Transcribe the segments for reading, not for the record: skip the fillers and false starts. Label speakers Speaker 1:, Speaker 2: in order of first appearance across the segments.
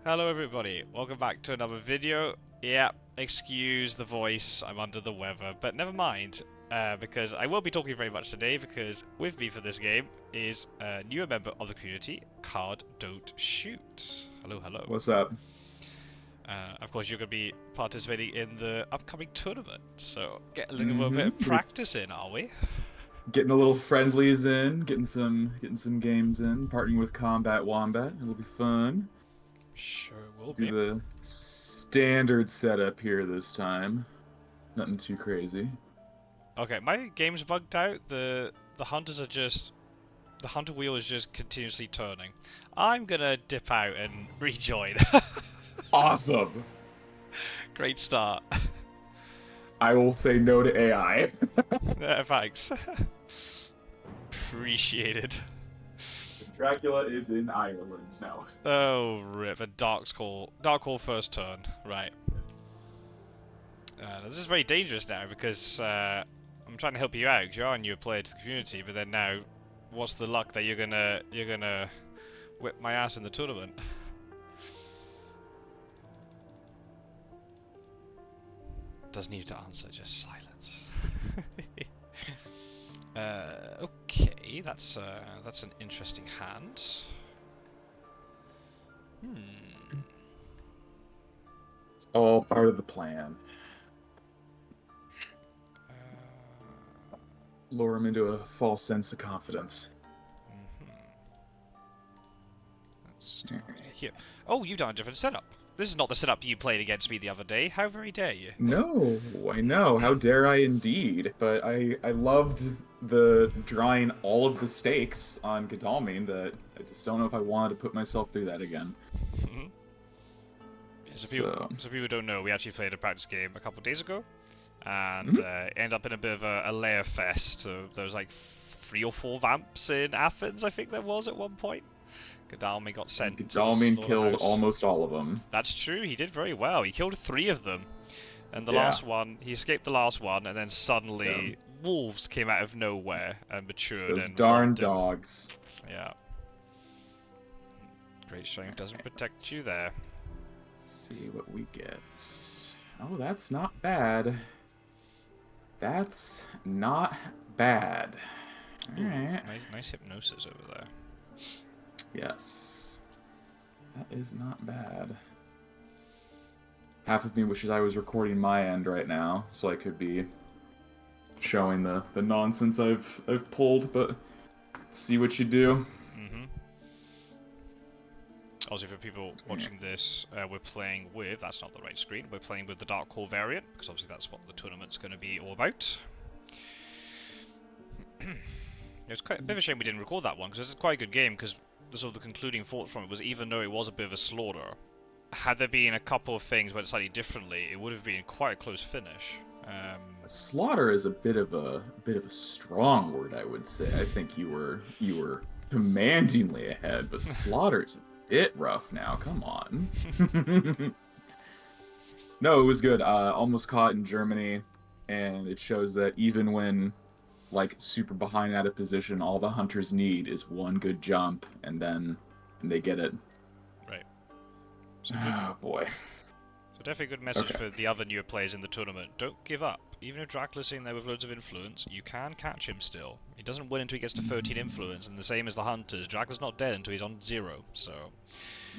Speaker 1: Hello everybody, welcome back to another video. Yeah, excuse the voice, I'm under the weather, but never mind, because I won't be talking very much today, because with me for this game is a newer member of the community, Card Don't Shoot. Hello, hello.
Speaker 2: What's up?
Speaker 1: Of course, you're going to be participating in the upcoming tournament, so get a little bit of
Speaker 2: We're
Speaker 1: practice in, are we?
Speaker 2: getting a little friendlies in, getting some games in, partnering with Combat Wombat. It'll be fun.
Speaker 1: Sure will
Speaker 2: Do
Speaker 1: be.
Speaker 2: the standard setup here this time. Nothing too crazy.
Speaker 1: Okay, my game's bugged out. The hunters are just the hunter wheel is just continuously turning. I'm gonna dip out and rejoin.
Speaker 2: Awesome.
Speaker 1: Great start.
Speaker 2: I will say no to AI.
Speaker 1: Thanks. Appreciated.
Speaker 2: Dracula is in Ireland now.
Speaker 1: Oh, rip. A Dark Call first turn. Right. This is very dangerous now because I'm trying to help you out. 'Cause you are a new player to the community, but then now, what's the luck that you're gonna whip my ass in the tournament? Doesn't need to answer, just silence. Okay, that's an interesting hand.
Speaker 2: It's all part of the plan. Lure him into a false sense of confidence.
Speaker 1: Let's start here. Oh, you've done a different setup. This is not the setup you played against me the other day. How very dare you?
Speaker 2: No, I know. How dare I indeed. But I loved the drawing all of the stakes on Godalming that I just don't know if I wanted to put myself through that again.
Speaker 1: So people who don't know, we actually played a practice game a couple of days ago, and ended up in a bit of a lair fest. So there was like 3 or 4 vamps in Athens, I think there was at one point. Godalming got sent to the
Speaker 2: Godalming killed
Speaker 1: slaughterhouse.
Speaker 2: almost all of them.
Speaker 1: That's true, he did very well. He killed 3 of them. And the
Speaker 2: Yeah.
Speaker 1: last one, he escaped the last one, and then suddenly wolves came out of nowhere and matured
Speaker 2: Those
Speaker 1: and
Speaker 2: darn
Speaker 1: robbed him.
Speaker 2: dogs.
Speaker 1: Yeah. Great strength doesn't protect you there.
Speaker 2: Let's see what we get. Oh, that's not bad. That's not bad. Alright.
Speaker 1: Nice hypnosis over there.
Speaker 2: Yes. That is not bad. Half of me wishes I was recording my end right now, so I could be showing the nonsense I've pulled, but see what you do.
Speaker 1: Also, for people watching this, we're playing with, that's not the right screen, we're playing with the Dark Core variant, because obviously that's what the tournament's going to be all about. It's quite a bit of a shame we didn't record that one, because it's quite a good game, because the sort of the concluding thought from it was, even though it was a bit of a slaughter, had there been a couple of things went slightly differently, it would have been quite a close finish.
Speaker 2: Slaughter is a bit of a strong word, I would say. I think you were commandingly ahead, but slaughter's a bit rough now. Come on. No, it was good. Almost caught in Germany, and it shows that even when like super behind out of position, all the hunters need is one good jump, and then they get it.
Speaker 1: Right. So
Speaker 2: Oh boy.
Speaker 1: So definitely a good message for the other newer players in the tournament. Don't give up. Even if Dracula's sitting there with loads of influence, you can catch him still. He doesn't win until he gets to 13 influence, and the same as the Hunters. Dracula's not dead until he's on 0, so...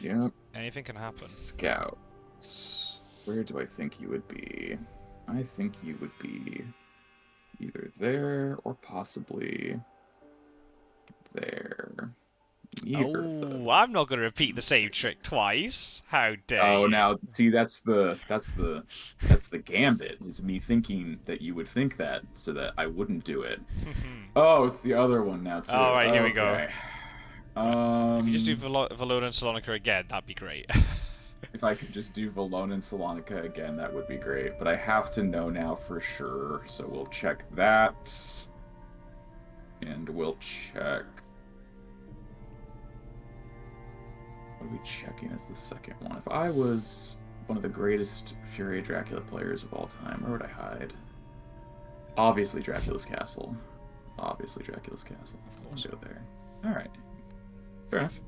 Speaker 2: Yep.
Speaker 1: anything can happen.
Speaker 2: Scouts. Where do I think you would be? I think you would be either there or possibly there. Neither of those.
Speaker 1: Oh, I'm not going to repeat the same trick twice. How dare
Speaker 2: Oh,
Speaker 1: you.
Speaker 2: now see that's the gambit, is me thinking that you would think that so that I wouldn't do it. Oh, it's the other one now too.
Speaker 1: All right, here we go.
Speaker 2: Okay.
Speaker 1: If you just do Valona and Salonica again, that'd be great.
Speaker 2: If I could just do Valona and Salonica again, that would be great. But I have to know now for sure, so we'll check that. And we'll check... What are we checking as the second one? If I was one of the greatest Fury of Dracula players of all time, where would I hide? Obviously Dracula's Castle. Obviously Dracula's Castle.
Speaker 1: Of course.
Speaker 2: I'll go there. Alright. Fair enough.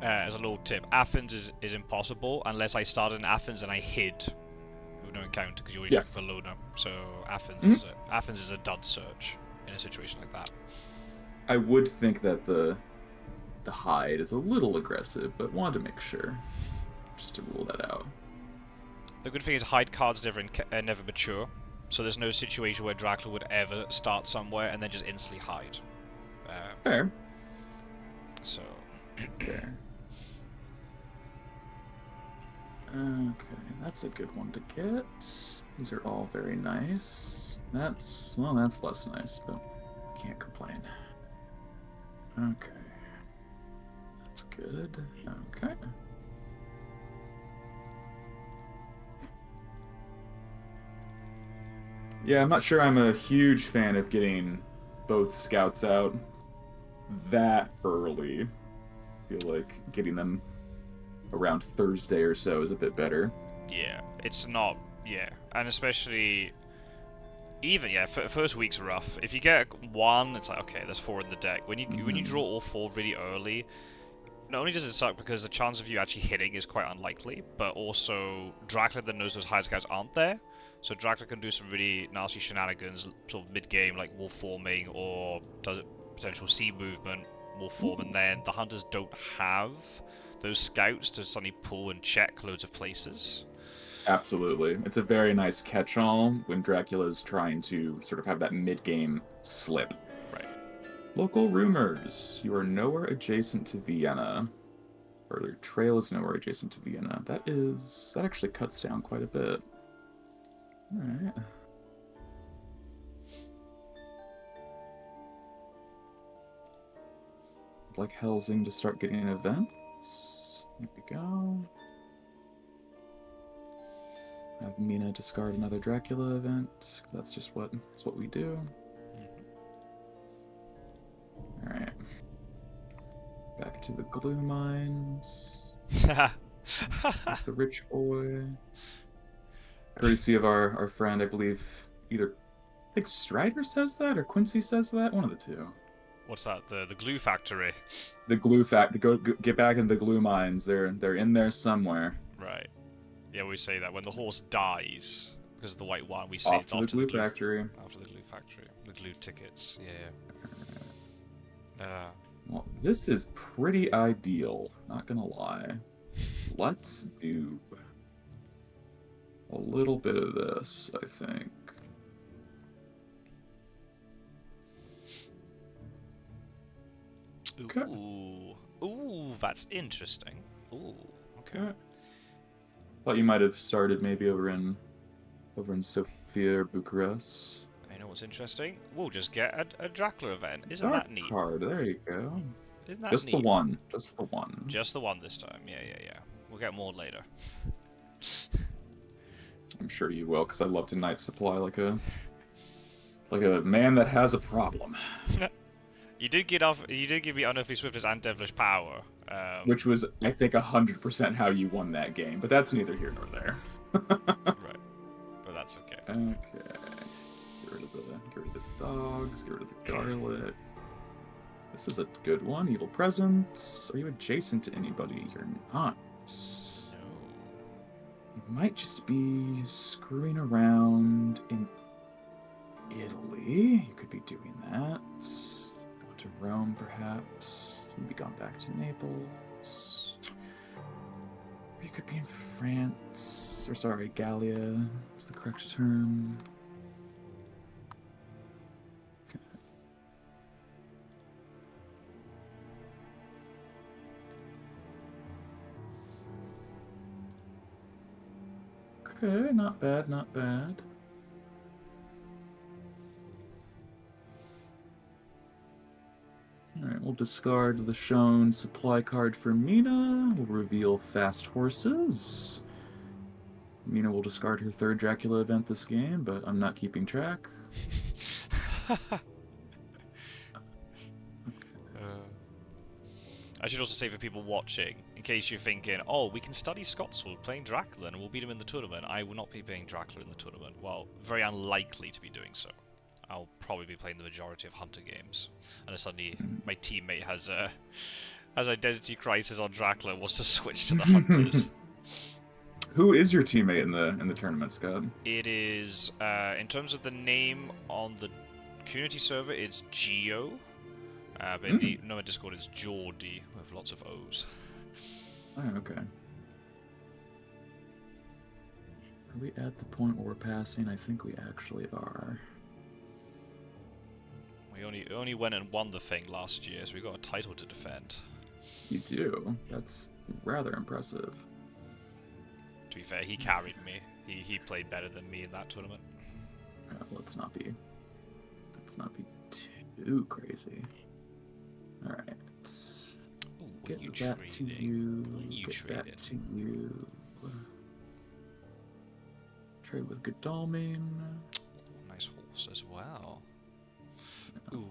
Speaker 1: as a little tip, Athens is impossible unless I started in Athens and I hid with no encounter because you're always looking for Luna. So Athens is a dud search in a situation like that.
Speaker 2: I would think that the hide is a little aggressive, but wanted to make sure, just to rule that out.
Speaker 1: The good thing is hide cards never mature, so there's no situation where Dracula would ever start somewhere and then just instantly hide.
Speaker 2: Fair.
Speaker 1: So.
Speaker 2: Fair. Okay, that's a good one to get. These are all very nice. That's less nice, but can't complain. Okay. That's good. Okay. Yeah, I'm not sure I'm a huge fan of getting both scouts out that early. I feel like getting them around Thursday or so is a bit better.
Speaker 1: Yeah, it's not. Yeah, and especially even first week's rough. If you get one, it's like okay, there's 4 in the deck. When you draw all 4 really early, not only does it suck because the chance of you actually hitting is quite unlikely, but also Dracula then knows those high scouts aren't there. So Dracula can do some really nasty shenanigans, sort of mid-game, like wolf forming, or does it potential sea movement, wolf form, and then the hunters don't have those scouts to suddenly pull and check loads of places.
Speaker 2: Absolutely. It's a very nice catch-all when Dracula's trying to sort of have that mid-game slip.
Speaker 1: Right.
Speaker 2: Local rumors. You are nowhere adjacent to Vienna. Or your trail is nowhere adjacent to Vienna. That actually cuts down quite a bit. Alright. I'd like Helsing to start getting events. Here we go. Have Mina discard another Dracula event. That's just what we do. Alright. Back to the glue mines. The rich boy. Courtesy of our friend, I believe I think Strider says that or Quincy says that. One of the two.
Speaker 1: What's that? The glue factory.
Speaker 2: The glue factory. Go get back into the glue mines. They're in there somewhere.
Speaker 1: Right. Yeah, we say that when the horse dies because of the white one, we say it's off to the glue
Speaker 2: factory.
Speaker 1: After the glue factory, the glue tickets. Yeah.
Speaker 2: Well, this is pretty ideal. Not gonna lie. Let's do a little bit of this, I think.
Speaker 1: Okay. Ooh, that's interesting. Ooh, okay.
Speaker 2: Thought you might have started maybe over in Sofia or Bucharest.
Speaker 1: I know what's interesting. We'll just get a Dracula event. Isn't that neat?
Speaker 2: Card. There you go.
Speaker 1: Isn't that
Speaker 2: just
Speaker 1: neat?
Speaker 2: The one. Just the one.
Speaker 1: Just the one this time. Yeah. We'll get more later.
Speaker 2: I'm sure you will, because I love to night supply like a man that has a problem.
Speaker 1: You did give me Unearthly Swiftness and Devilish Power.
Speaker 2: Which was, I think, 100% how you won that game, but that's neither here nor there.
Speaker 1: Right. But that's okay.
Speaker 2: Okay. Get rid of the dogs, get rid of the garlic. This is a good one. Evil Presence. Are you adjacent to anybody? You're not.
Speaker 1: No.
Speaker 2: You might just be screwing around in Italy. You could be doing that. Go to Rome, perhaps. Maybe gone back to Naples. Or you could be in France. Or sorry, Gallia is the correct term. Okay, not bad, not bad. Alright, we'll discard the shown supply card for Mina. We'll reveal Fast Horses. Mina will discard her 3rd Dracula event this game, but I'm not keeping track.
Speaker 1: I should also say for people watching, in case you're thinking, oh, we can study Scotswood playing Dracula and we'll beat him in the tournament. I will not be playing Dracula in the tournament. Well, very unlikely to be doing so. I'll probably be playing the majority of Hunter games. Unless suddenly my teammate has as Identity Crisis on Dracula was to switch to the Hunters.
Speaker 2: Who is your teammate in the tournament, Scott?
Speaker 1: It is, in terms of the name on the community server, it's Geo. But in the normal Discord, it's Geordie with lots of O's.
Speaker 2: Oh, okay. Are we at the point where we're passing? I think we actually are.
Speaker 1: We only went and won the thing last year, so we got a title to defend.
Speaker 2: You do? That's rather impressive.
Speaker 1: To be fair, he carried me. He played better than me in that tournament.
Speaker 2: Let's not be too crazy. All right. Let's get that to you. Get that to you. Trade with Godalming.
Speaker 1: Nice horse as well. Ooh.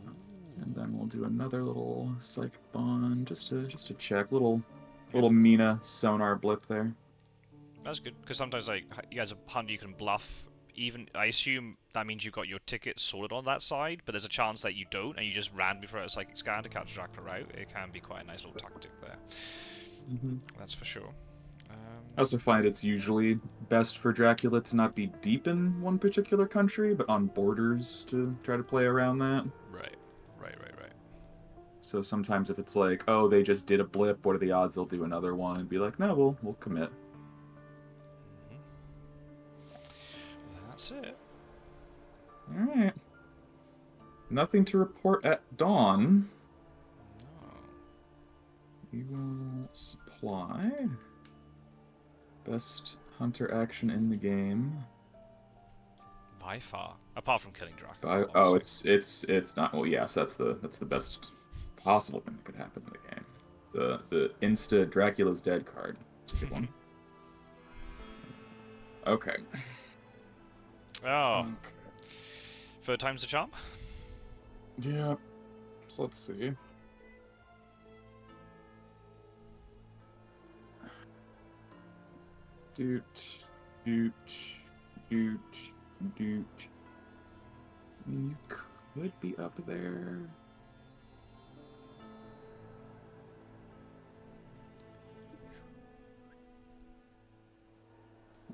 Speaker 2: And then we'll do another little psychic bond just to check. Little Mina sonar blip there.
Speaker 1: That's good, because sometimes like you guys are hunter, you can bluff. Even I assume that means you've got your ticket sorted on that side, but there's a chance that you don't, and you just randomly throw a psychic scan to catch Dracula out. It can be quite a nice little tactic there. That's for sure.
Speaker 2: I also find it's usually best for Dracula to not be deep in one particular country, but on borders to try to play around that.
Speaker 1: Right.
Speaker 2: So sometimes if it's like, oh, they just did a blip, what are the odds they'll do another one? And be like, no, we'll commit.
Speaker 1: That's it.
Speaker 2: Alright. Nothing to report at dawn.
Speaker 1: No.
Speaker 2: We will supply. Best hunter action in the game.
Speaker 1: By far. Apart from killing Dracula.
Speaker 2: It's not. Well, yes, that's the best possible thing that could happen in the game. The insta Dracula's dead card. It's a good one. Okay.
Speaker 1: Oh.
Speaker 2: Okay.
Speaker 1: Third time's the charm?
Speaker 2: Yeah. So let's see. Doot. I mean, you could be up there.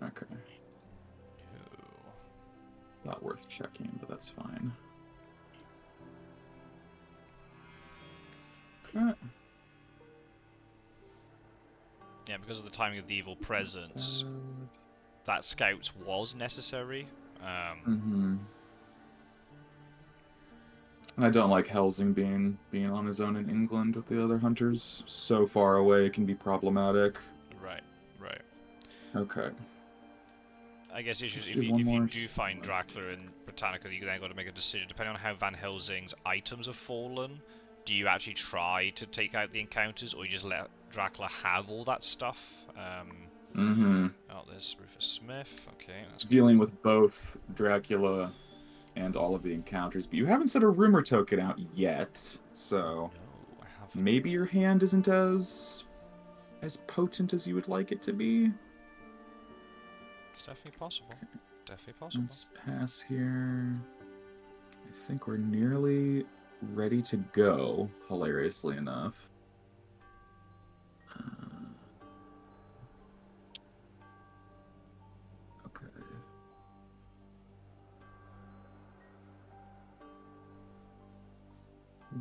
Speaker 2: Okay. Not worth checking, but that's fine. Okay.
Speaker 1: Yeah, because of the timing of the evil presence, that scouts was necessary.
Speaker 2: And I don't like Helsing being on his own in England with the other hunters. So far away, it can be problematic.
Speaker 1: Right.
Speaker 2: Okay.
Speaker 1: I guess it's just if you do find Dracula in Britannica, you then got to make a decision. Depending on how Van Helsing's items have fallen, do you actually try to take out the encounters, or you just let Dracula have all that stuff? Oh, there's Rufus Smith. Okay, that's
Speaker 2: dealing with both Dracula and all of the encounters, but you haven't set a rumor token out yet, so
Speaker 1: no, I haven't.
Speaker 2: Maybe your hand isn't as potent as you would like it to be.
Speaker 1: It's definitely possible. Definitely possible.
Speaker 2: Let's pass here. I think we're nearly ready to go, hilariously enough. Okay.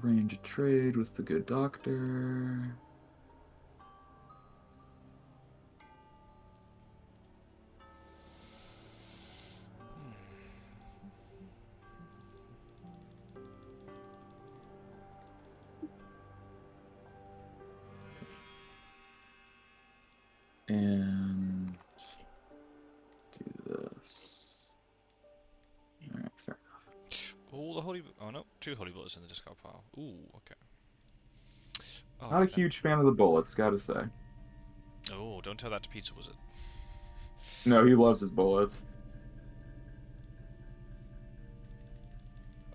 Speaker 2: Arrange a trade with the good doctor. And do this. Alright, fair enough.
Speaker 1: Oh, the holy... Oh, no. 2 holy bullets in the discard pile. Ooh, okay. Oh,
Speaker 2: Not a huge fan of the bullets, gotta say.
Speaker 1: Oh, don't tell that to Pizza, was it?
Speaker 2: No, he loves his bullets.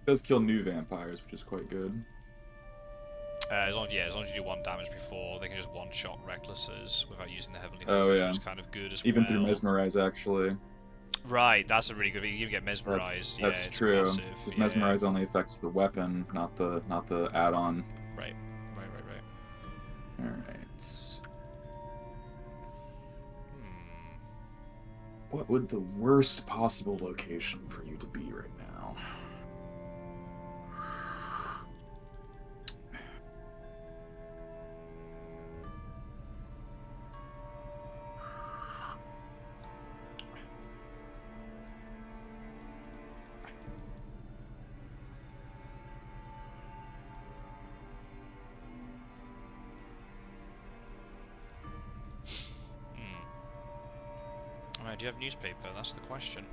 Speaker 2: Does kill new vampires, which is quite good.
Speaker 1: As long as you do 1 damage before, they can just one-shot Recklesses without using the Heavenly
Speaker 2: Oh,
Speaker 1: Homage,
Speaker 2: yeah.
Speaker 1: which is kind of good as
Speaker 2: Even
Speaker 1: well.
Speaker 2: through Mesmerize, actually.
Speaker 1: Right, that's a really good thing. You can get Mesmerized.
Speaker 2: That's true. Because Mesmerize only affects the weapon, not the add-on.
Speaker 1: Right.
Speaker 2: What would the worst possible location for you to be right now?
Speaker 1: Alright, do you have newspaper? That's the question.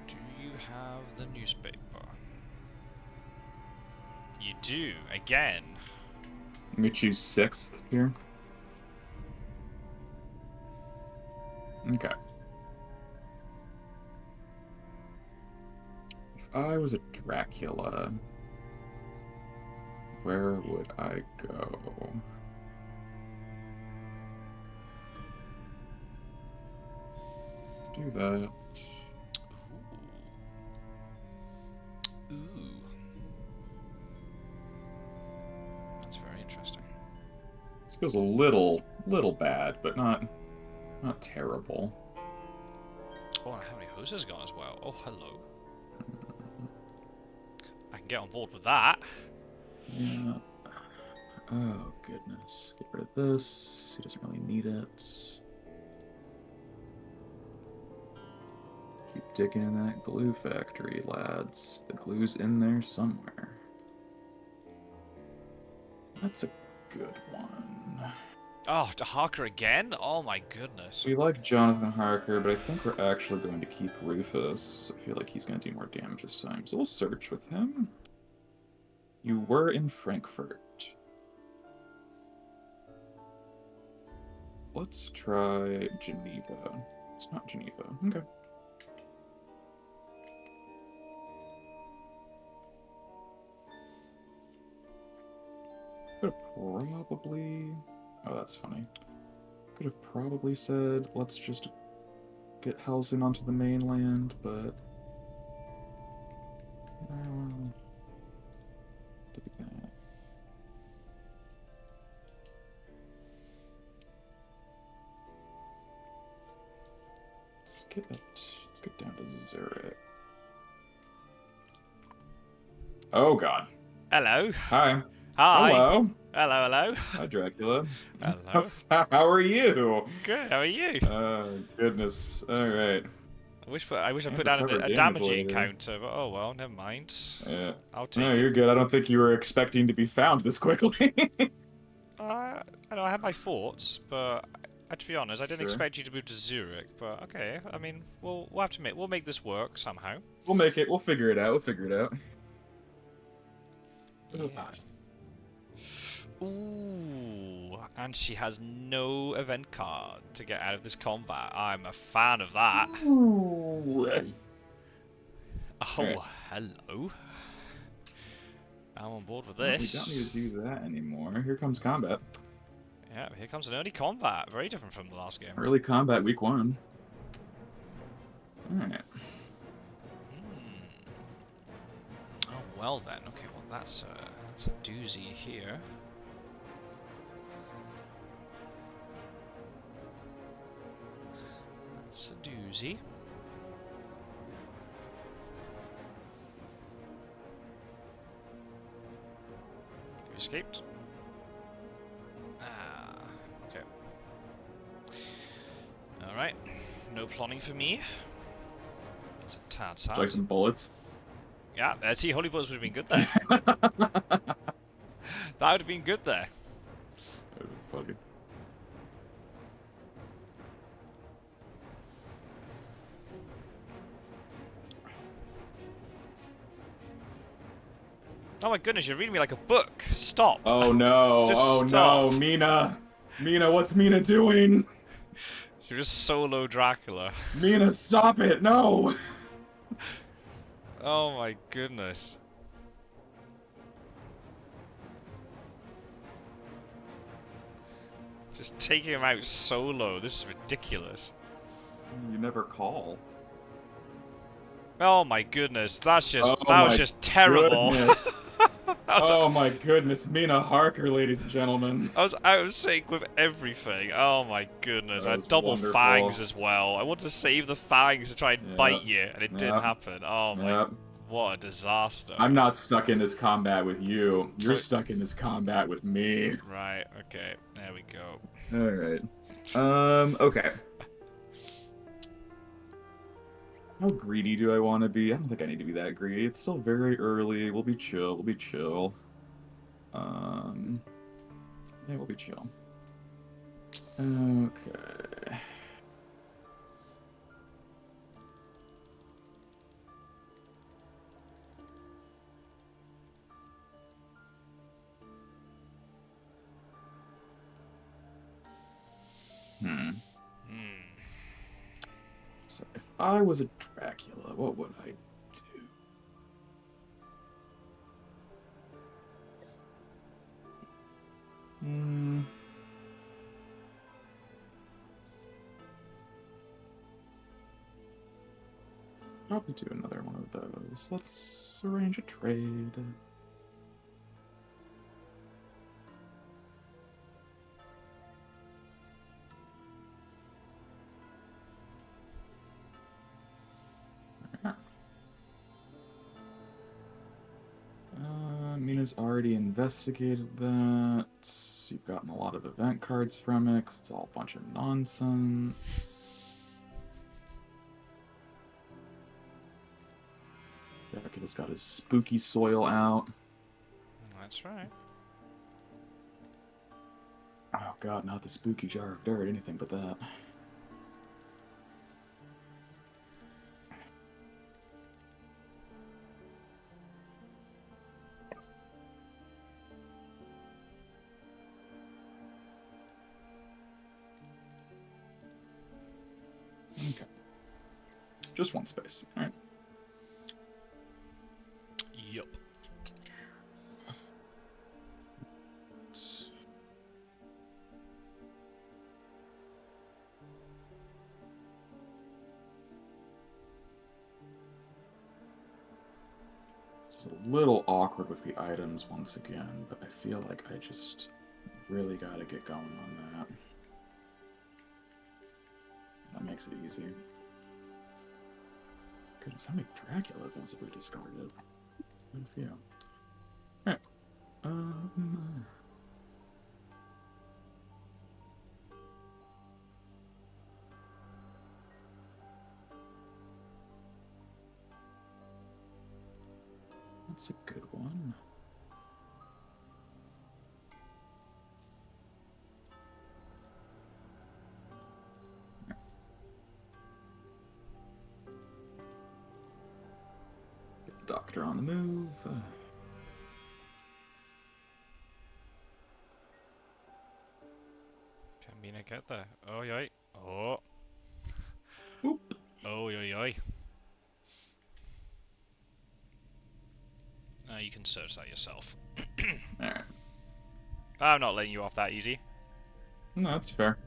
Speaker 1: Do you have the newspaper? You do, again.
Speaker 2: Let me choose 6th here. Okay. If I was a Dracula, where would I go? Do that.
Speaker 1: Ooh. That's very interesting.
Speaker 2: This feels a little bad, but not terrible.
Speaker 1: Oh, and how many hoses gone as well? Oh, hello. I can get on board with that.
Speaker 2: Yeah. Oh, goodness. Get rid of this. He doesn't really need it. Keep digging in that glue factory, lads. The glue's in there somewhere. That's a good one.
Speaker 1: Oh, to Harker again? Oh my goodness.
Speaker 2: We like Jonathan Harker, but I think we're actually going to keep Rufus. I feel like he's going to do more damage this time. So we'll search with him. You were in Frankfurt. Let's try Geneva. It's not Geneva. Okay. Could have probably... Oh, that's funny. Could have probably said, let's just get Helsing onto the mainland, but... No. Do that. Let's get down to Zurich. Oh, God.
Speaker 1: Hello.
Speaker 2: Hi.
Speaker 1: Hi.
Speaker 2: Hello.
Speaker 1: Hello, hello.
Speaker 2: Hi, Dracula.
Speaker 1: Hello.
Speaker 2: How are you?
Speaker 1: Good, how are you?
Speaker 2: Oh, goodness. All right.
Speaker 1: I wish I put
Speaker 2: have
Speaker 1: down
Speaker 2: to
Speaker 1: a
Speaker 2: cover
Speaker 1: damaging
Speaker 2: later.
Speaker 1: encounter, but oh well, never mind.
Speaker 2: Yeah.
Speaker 1: I'll take
Speaker 2: No,
Speaker 1: it.
Speaker 2: you're good. I don't think you were expecting to be found this quickly.
Speaker 1: I know I had my thoughts, but to be honest, I didn't
Speaker 2: Sure.
Speaker 1: expect you to move to Zurich. But okay, I mean, we'll have to we'll make this work somehow.
Speaker 2: We'll make it. We'll figure it out. We'll figure it out.
Speaker 1: Yeah. Ooh, and she has no event card to get out of this combat. I'm a fan of that.
Speaker 2: Ooh.
Speaker 1: Oh,
Speaker 2: Right.
Speaker 1: hello. I'm on board with
Speaker 2: Well, we
Speaker 1: this.
Speaker 2: don't need to do that anymore. Here comes combat.
Speaker 1: Yeah, here comes an early combat. Very different from the last game.
Speaker 2: Early combat week 1. Alright.
Speaker 1: Oh, well then. Okay, well that's a doozy here. That's a doozy. You escaped? Ah, okay. Alright. No plotting for me. It's a tad sad.
Speaker 2: Like some bullets.
Speaker 1: Yeah, see, Holy Bullets would have been good there. That would have been good there.
Speaker 2: Fuck it.
Speaker 1: Oh my goodness, you're reading me like a book. Stop.
Speaker 2: Oh no.
Speaker 1: Just
Speaker 2: Oh
Speaker 1: stop.
Speaker 2: no. Mina. Mina, what's Mina doing?
Speaker 1: You're just solo Dracula.
Speaker 2: Mina, stop it. No.
Speaker 1: Oh my goodness. Just taking him out solo. This is ridiculous.
Speaker 2: You never call.
Speaker 1: Oh my goodness. That's just
Speaker 2: Oh
Speaker 1: that was
Speaker 2: my
Speaker 1: just terrible.
Speaker 2: goodness.
Speaker 1: I was,
Speaker 2: Oh my goodness, Mina Harker, ladies and gentlemen.
Speaker 1: I was out of sync with everything. Oh my goodness. I
Speaker 2: That
Speaker 1: had
Speaker 2: was
Speaker 1: double fangs
Speaker 2: wonderful.
Speaker 1: as well. I wanted to save the fangs to try and bite
Speaker 2: Yep,
Speaker 1: you, and it didn't
Speaker 2: yep,
Speaker 1: happen. Oh my,
Speaker 2: yep.
Speaker 1: what a disaster.
Speaker 2: I'm not stuck in this combat with you. You're stuck in this combat with me.
Speaker 1: Right, okay. There we go.
Speaker 2: All right. Okay. How greedy do I want to be? I don't think I need to be that greedy. It's still very early. We'll be chill. We'll be chill. Um, yeah, we'll be chill. Okay. Hmm.
Speaker 1: Hmm.
Speaker 2: So if I was a Dracula, what would I do? Hmm. Probably do another one of those. Let's arrange a trade. Mina's already investigated that. You've gotten a lot of event cards from it, 'cause it's all a bunch of nonsense. Dracula's got his spooky soil out.
Speaker 1: That's right.
Speaker 2: Oh god, not the spooky jar of dirt, anything but that. Okay. Just one space, alright?
Speaker 1: Yup.
Speaker 2: It's a little awkward with the items once again, but I feel like I just really gotta get going on that. That makes it easy. Goodness, how many Dracula events have we discarded? Quite a few. Alright. That's a good one. Get the doctor on the move.
Speaker 1: Can Mina get there? Oh, yoy. Oh.
Speaker 2: Oop.
Speaker 1: Oh, yoy, yoy. You can search that yourself.
Speaker 2: Alright.
Speaker 1: I'm not letting you off that easy.
Speaker 2: No, that's fair.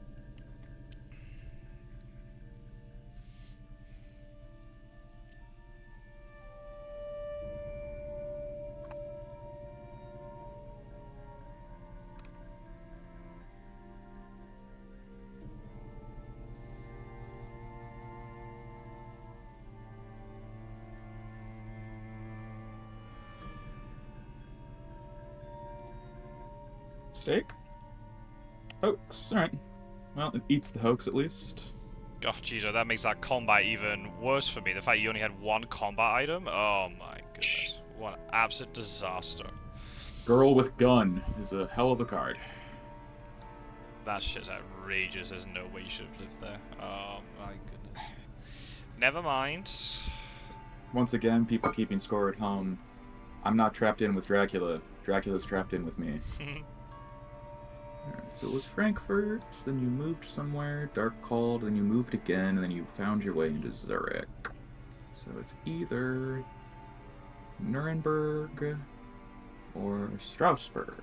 Speaker 2: Steak? Hoax. Alright. Well, it eats the hoax at least.
Speaker 1: God, jeez, that makes that combat even worse for me. The fact you only had one combat item? Oh my goodness. What an absolute disaster.
Speaker 2: Girl with gun is a hell of a card.
Speaker 1: That shit's outrageous. There's no way you should have lived there. Oh my goodness. Never mind.
Speaker 2: Once again, people keeping score at home. I'm not trapped in with Dracula. Dracula's trapped in with me. Alright, so it was Frankfurt, then you moved somewhere, Dark Called, then you moved again, and then you found your way into Zurich. So it's either Nuremberg or Strasbourg.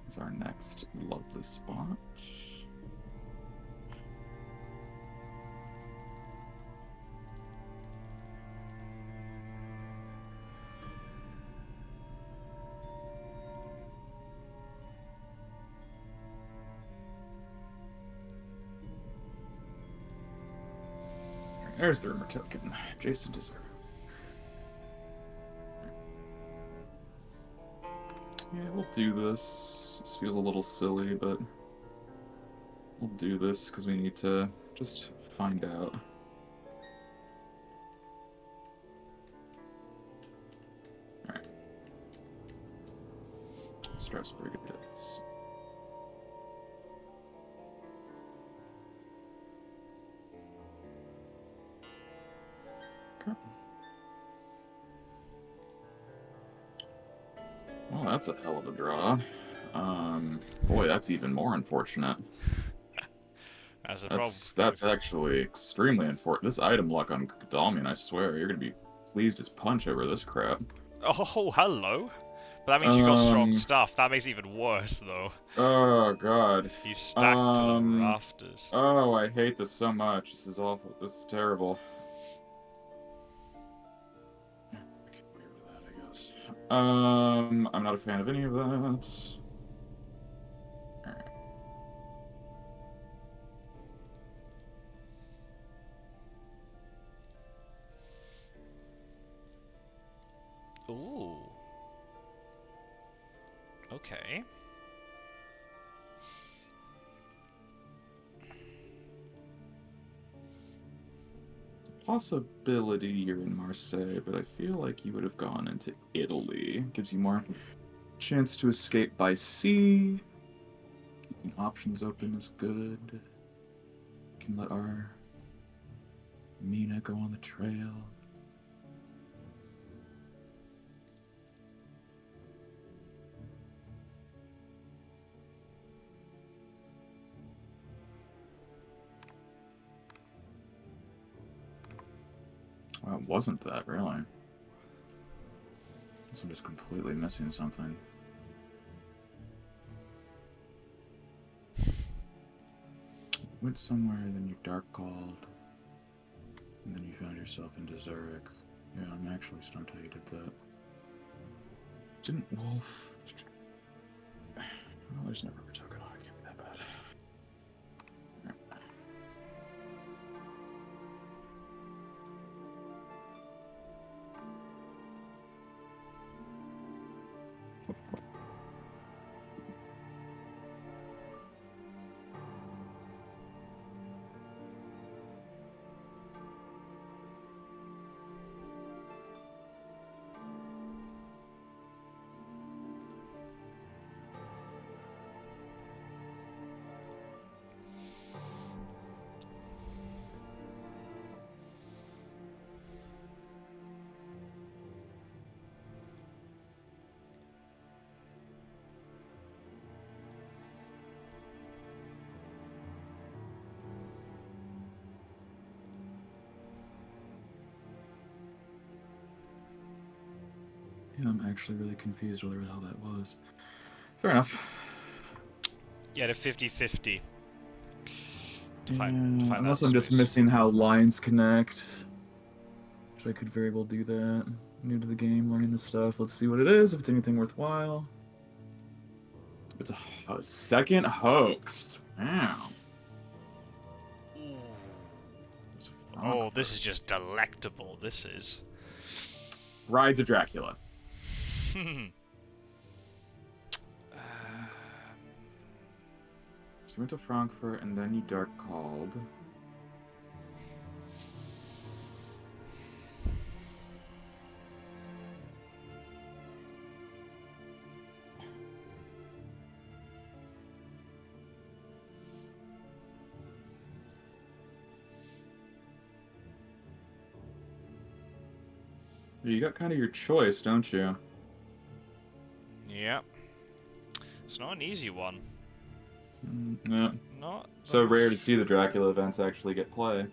Speaker 2: Is our next lovely spot. There's the rumor token. Jason to 0. Yeah, we'll do this. This feels a little silly, but we'll do this because we need to just find out. Alright. Strasbourg it is. Okay. Well, that's a hell of a draw. Boy, that's even more unfortunate.
Speaker 1: That's a problem.
Speaker 2: That's actually extremely unfortunate. This item luck on Godalming, I swear, you're gonna be pleased as punch over this crap.
Speaker 1: Oh, hello. But that means you got strong stuff. That makes it even worse, though.
Speaker 2: Oh god.
Speaker 1: He's stacked to the rafters.
Speaker 2: Oh, I hate this so much. This is awful. This is terrible. I can't wait for that, I guess. I'm not a fan of any of that. Alright.
Speaker 1: Ooh. Okay.
Speaker 2: Possibility you're in Marseille, but I feel like you would have gone into Italy. Gives you more chance to escape by sea. Keeping options open is good. Can let our Mina go on the trail. Well, it wasn't that, really. I'm just completely missing something. Went somewhere, then you dark called, and then you found yourself into Zurich. Yeah, I'm actually stunned how you did that. Didn't Wolf... Well, there's never a token. Oh, it can't be that bad. Yeah, I'm actually really confused whether the hell that was. Fair enough.
Speaker 1: Yeah, the 50-50.
Speaker 2: Unless I'm just missing how lines connect. Which I could very well do that. New to the game, learning this stuff. Let's see what it is, if it's anything worthwhile. It's a second hoax. Wow.
Speaker 1: Oh, this is just delectable. This is.
Speaker 2: Rides of Dracula. So you went to Frankfurt and then you dark called. You got kind of your choice, don't you?
Speaker 1: Yep. It's not an easy one.
Speaker 2: Yeah.
Speaker 1: Not
Speaker 2: so rare to see the Dracula events actually get play.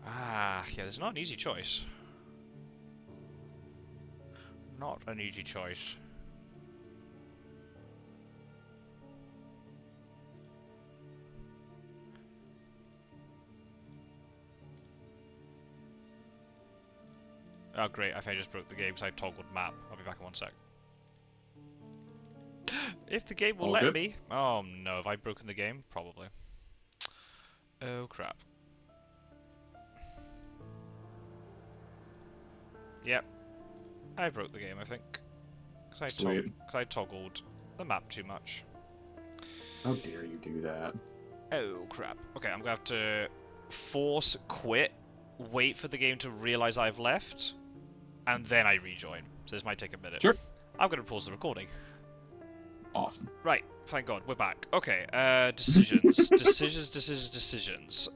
Speaker 1: Ah, yeah, there's not an easy choice. Not an easy choice. Oh great, I think I just broke the game because I toggled map. I'll be back in 1 sec. If the game will
Speaker 2: All
Speaker 1: let
Speaker 2: good?
Speaker 1: me. Oh no, have I broken the game? Probably. Oh crap. Yep. I broke the game, I think.
Speaker 2: Sweet.
Speaker 1: Because I toggled the map too much.
Speaker 2: How dare you do that?
Speaker 1: Oh crap. Okay, I'm gonna have to force quit, wait for the game to realize I've left, and then I rejoin. So this might take a minute.
Speaker 2: Sure.
Speaker 1: I'm gonna pause the recording.
Speaker 2: Awesome.
Speaker 1: Right, thank God, we're back. Okay, decisions. Decisions.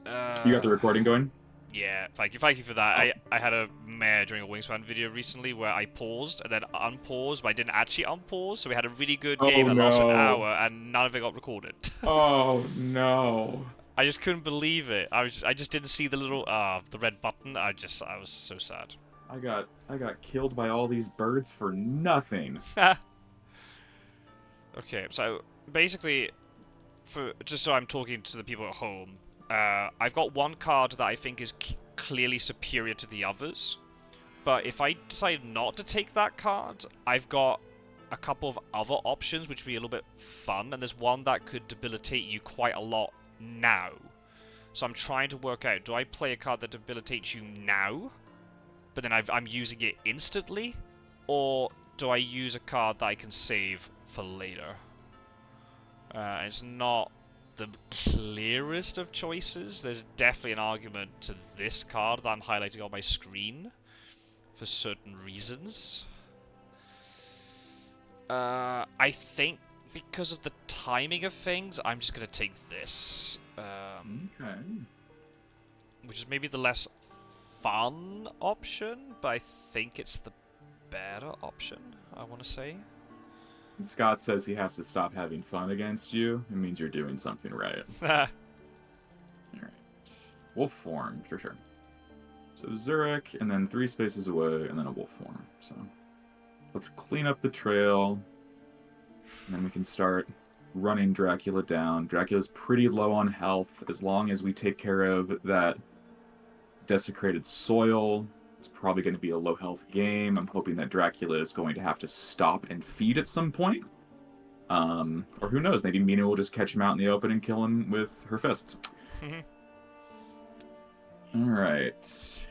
Speaker 2: You got the recording going?
Speaker 1: Yeah, thank you for that.
Speaker 2: Awesome.
Speaker 1: I had a mare during a Wingspan video recently where I paused and then unpaused, but I didn't actually unpause, so we had a really good game that lasted an hour and none of it got recorded.
Speaker 2: Oh no.
Speaker 1: I just couldn't believe it. I just didn't see the little the red button. I was so sad.
Speaker 2: I got killed by all these birds for nothing.
Speaker 1: Okay, so basically, just so I'm talking to the people at home, I've got one card that I think is clearly superior to the others. But if I decide not to take that card, I've got a couple of other options which would be a little bit fun, and there's one that could debilitate you quite a lot now. So I'm trying to work out, do I play a card that debilitates you now, but then I'm using it instantly? Or do I use a card that I can save for later? It's not the clearest of choices. There's definitely an argument to this card that I'm highlighting on my screen for certain reasons. I think because of the timing of things, I'm just going to take this.
Speaker 2: Okay.
Speaker 1: Which is maybe the less fun option, but I think it's the better option, I want to say.
Speaker 2: When Scott says he has to stop having fun against you, it means you're doing something right. Alright. Wolf form, sure. So Zurich, and then 3 spaces away, and then a wolf form. So let's clean up the trail, and then we can start running Dracula down. Dracula's pretty low on health. As long as we take care of that desecrated soil, it's probably going to be a low health game. I'm hoping that Dracula is going to have to stop and feed at some point. Or who knows, maybe Mina will just catch him out in the open and kill him with her fists. Alright. It's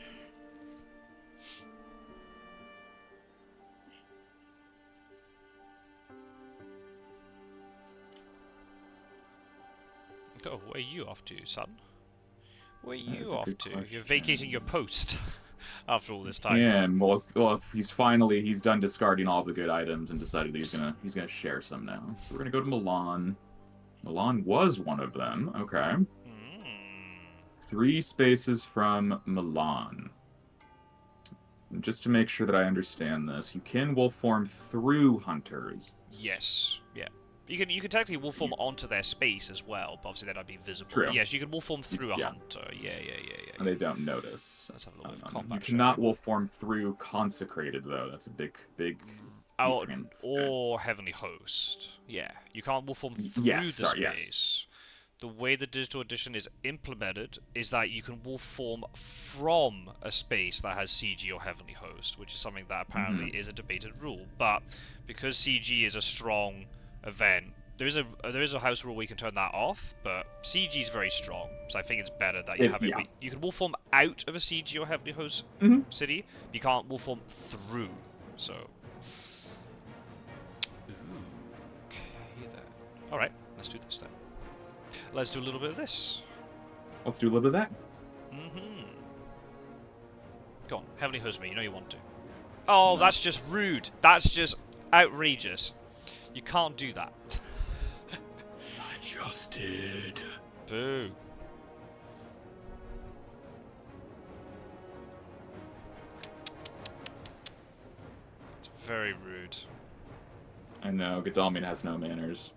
Speaker 1: Oh, where are you off to, son? Where are you
Speaker 2: a
Speaker 1: off
Speaker 2: good
Speaker 1: to?
Speaker 2: question.
Speaker 1: You're vacating your post after all this time.
Speaker 2: Yeah, well, if he's done discarding all the good items and decided he's gonna share some now. So we're gonna go to Milan. Milan was one of them. Okay. 3 spaces from Milan. And just to make sure that I understand this, you can wolf form through hunters.
Speaker 1: Yes. Yeah. You can technically wolf form onto their space as well, but obviously that'd be visible.
Speaker 2: True.
Speaker 1: But yes, you can wolf form through a hunter. Yeah.
Speaker 2: And they don't notice.
Speaker 1: Let's have a little bit of combat.
Speaker 2: You cannot wolf form through consecrated though. That's a big.
Speaker 1: Oh, or heavenly host. Yeah, you can't wolf form through the space. Yes. The way the digital edition is implemented is that you can wolf form from a space that has CG or heavenly host, which is something that apparently is a debated rule. But because CG is a strong event, there is a house rule where you can turn that off, but CG is very strong, so I think it's better that you have it. Yeah. You can wolf form out of a CG or heavenly host city, but you can't wolf form through. So, okay then. All right, let's do this then. Let's do a little bit of this.
Speaker 2: Let's do a little bit of that.
Speaker 1: Go on, heavenly host me. You know you want to. Oh, no. That's just rude. That's just outrageous. You can't do that.
Speaker 2: I just did.
Speaker 1: Boo. It's very rude.
Speaker 2: I know, Godalming has no manners.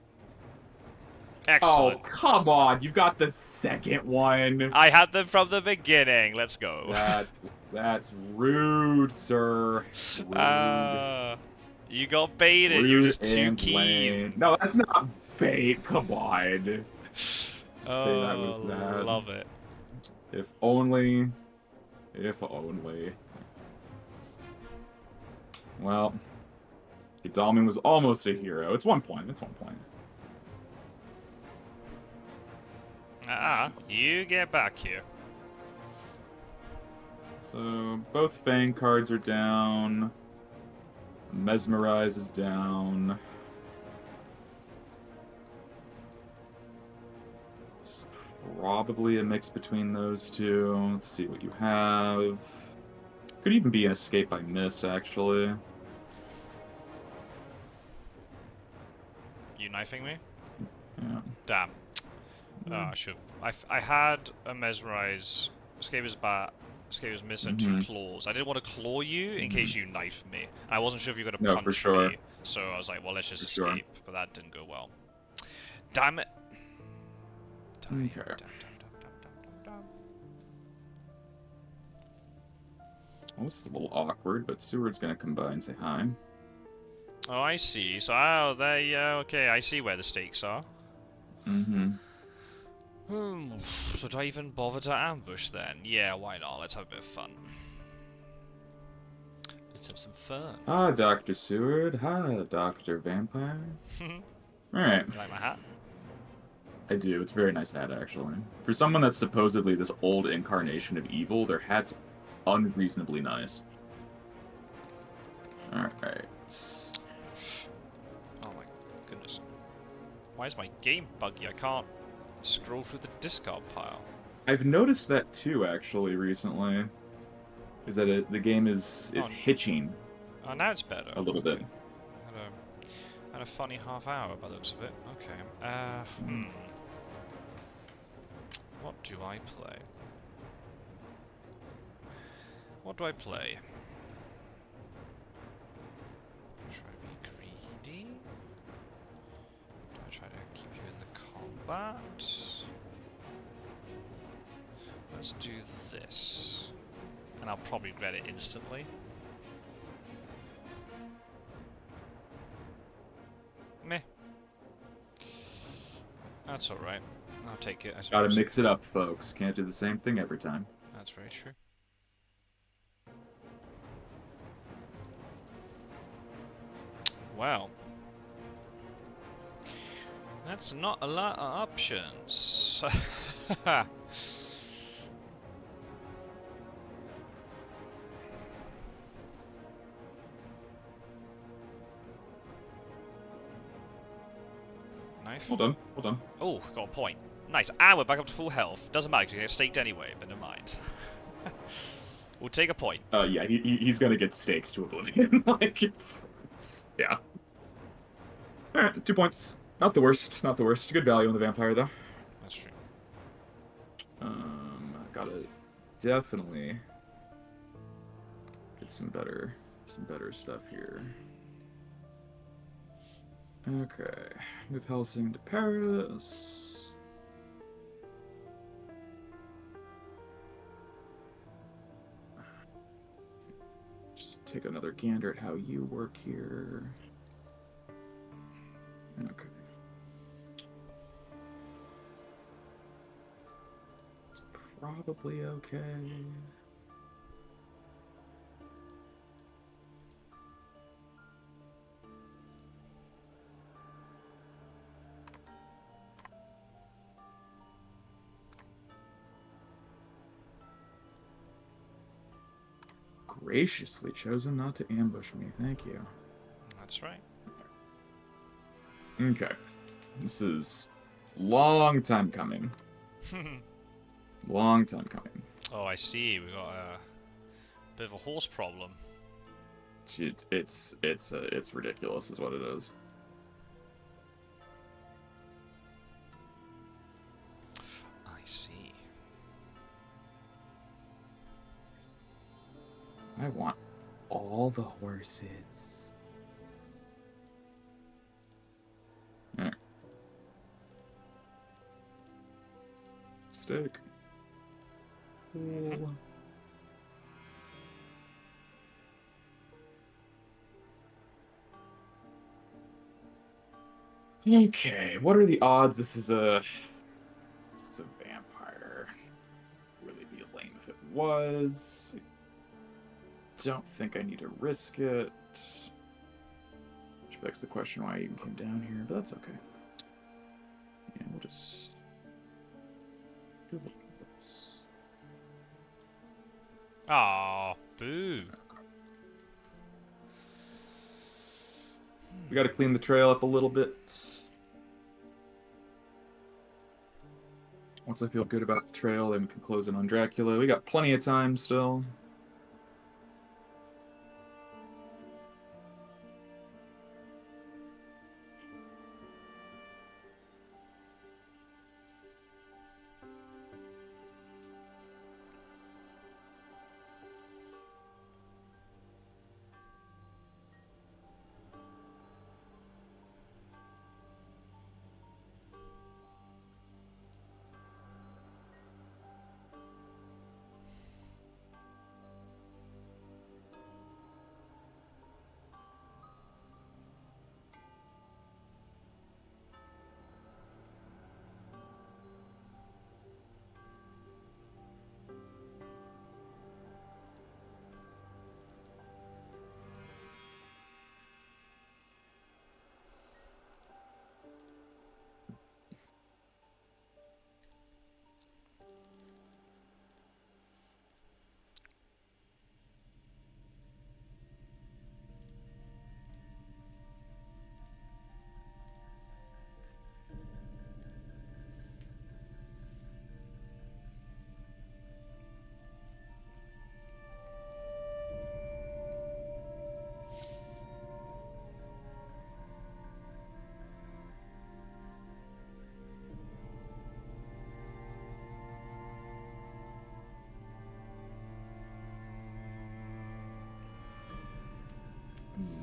Speaker 1: Excellent.
Speaker 2: Oh, come on. You've got the second one.
Speaker 1: I had them from the beginning. Let's go.
Speaker 2: That's rude, sir. Rude.
Speaker 1: You got baited. You're just too keen.
Speaker 2: Lame. No, that's not bait. Come on.
Speaker 1: Oh,
Speaker 2: say that was that.
Speaker 1: Love it.
Speaker 2: If only. If only. Well, Dalman was almost a hero. It's 1 point. It's 1 point.
Speaker 1: You get back here.
Speaker 2: So both Fang cards are down. Mesmerize is down. It's probably a mix between those two. Let's see what you have. Could even be an Escape by Mist, actually.
Speaker 1: You knifing me?
Speaker 2: Yeah.
Speaker 1: Damn. Oh, I should. I had a Mesmerize, Escape is Bat, Escape is Miss, and 2 claws. I didn't want to claw you in case you knifed me. I wasn't sure if you were going to
Speaker 2: No, for
Speaker 1: punch
Speaker 2: sure.
Speaker 1: me, so I was like, well, let's just
Speaker 2: For
Speaker 1: escape.
Speaker 2: sure.
Speaker 1: But that didn't go well. Damn it.
Speaker 2: Okay. Well, this is a little awkward, but Seward's gonna come by and say hi.
Speaker 1: Oh, I see. So, oh, there you go. Okay, I see where the stakes are. So do I even bother to ambush then? Yeah, why not? Let's have a bit of fun. Let's have some fun.
Speaker 2: Hi, Dr. Seward. Hi, Dr. Vampire. Alright.
Speaker 1: You like my hat?
Speaker 2: I do. It's a very nice hat, actually. For someone that's supposedly this old incarnation of evil, their hat's unreasonably nice. Alright.
Speaker 1: Oh my goodness. Why is my game buggy? I can't scroll through the discard pile.
Speaker 2: I've noticed that too, actually, recently. Is that the game is hitching.
Speaker 1: Oh, now it's better.
Speaker 2: A little bit.
Speaker 1: Had a funny half hour by the looks of it. Okay. What do I play? What do I play? Try to be greedy? Do I try to keep you in the combat? Let's do this. And I'll probably regret it instantly. Meh. That's alright. I'll take it, I suppose.
Speaker 2: Gotta mix it up, folks. Can't do the same thing every time.
Speaker 1: That's very true. Wow. That's not a lot of options. Knife.
Speaker 2: Hold on, hold on.
Speaker 1: Oh, got a point. Nice. And we're back up to full health. Doesn't matter, because you get staked anyway, but never mind. We'll take a point.
Speaker 2: Yeah, he's gonna get stakes to oblivion. Like, it's yeah. Alright, 2 points. Not the worst, not the worst. Good value on the vampire, though.
Speaker 1: That's true.
Speaker 2: Gotta definitely get some better stuff here. Okay, move Helsing to Paris. Just take another gander at how you work here. Okay. It's probably okay. Graciously chosen not to ambush me. Thank you.
Speaker 1: That's right.
Speaker 2: Okay. This is long time coming. Long time coming.
Speaker 1: Oh, I see. We got a bit of a horse problem.
Speaker 2: It's ridiculous, is what it is.
Speaker 1: I see.
Speaker 2: I want all the horses. Alright. Stick. Cool. Okay, what are the odds this is a vampire? Really be lame if it was. Don't think I need to risk it. begs the question why I even came down here, but that's okay. And we'll just do a little bit of this.
Speaker 1: Aw, boo.
Speaker 2: We got to clean the trail up a little bit. Once I feel good about the trail, then we can close in on Dracula. We got plenty of time still.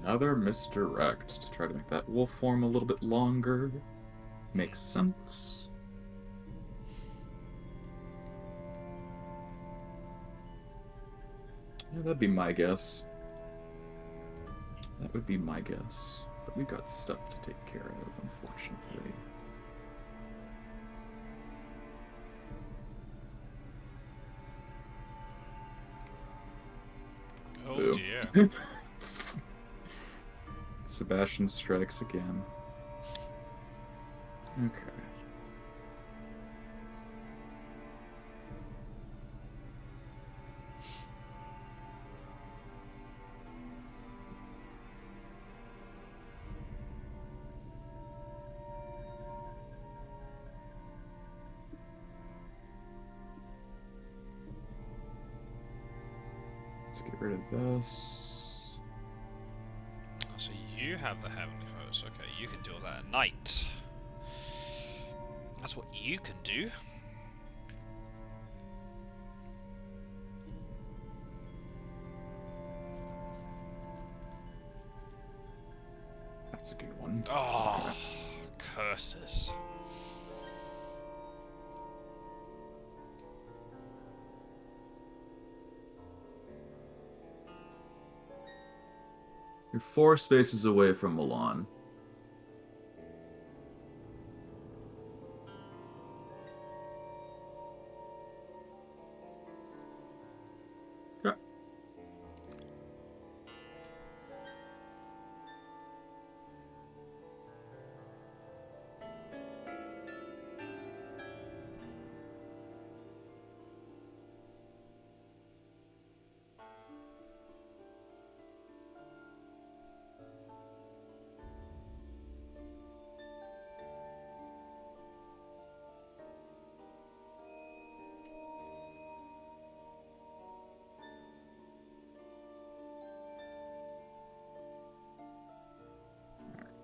Speaker 2: Another misdirect to try to make that wolf form a little bit longer. Makes sense. Yeah, that'd be my guess. That would be my guess. But we've got stuff to take care of, unfortunately.
Speaker 1: Oh
Speaker 2: Boo.
Speaker 1: dear.
Speaker 2: Sebastian strikes again. Okay. Let's get rid of this.
Speaker 1: So you have the Heavenly Host. Okay, you can deal with that at night. That's what you can do.
Speaker 2: That's a good one.
Speaker 1: Oh,
Speaker 2: Okay.
Speaker 1: curses.
Speaker 2: You're 4 spaces away from Milan. Okay.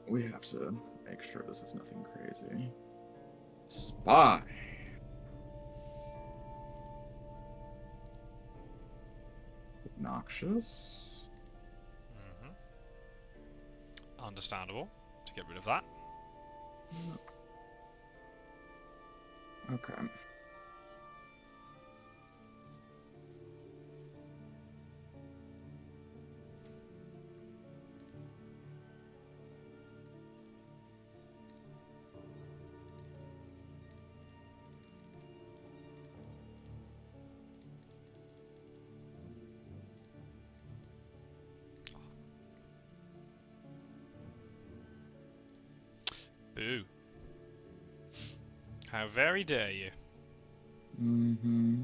Speaker 2: We have to make sure this is nothing crazy. Spy. Obnoxious.
Speaker 1: Understandable. To get rid of that.
Speaker 2: Okay.
Speaker 1: How very dare you?
Speaker 2: Mm-hmm.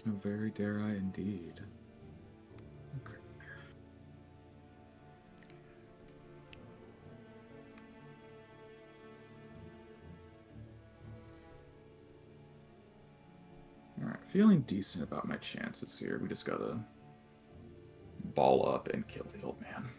Speaker 2: How very dare I indeed. Okay. Alright, feeling decent about my chances here. We just gotta ball up and kill the old man.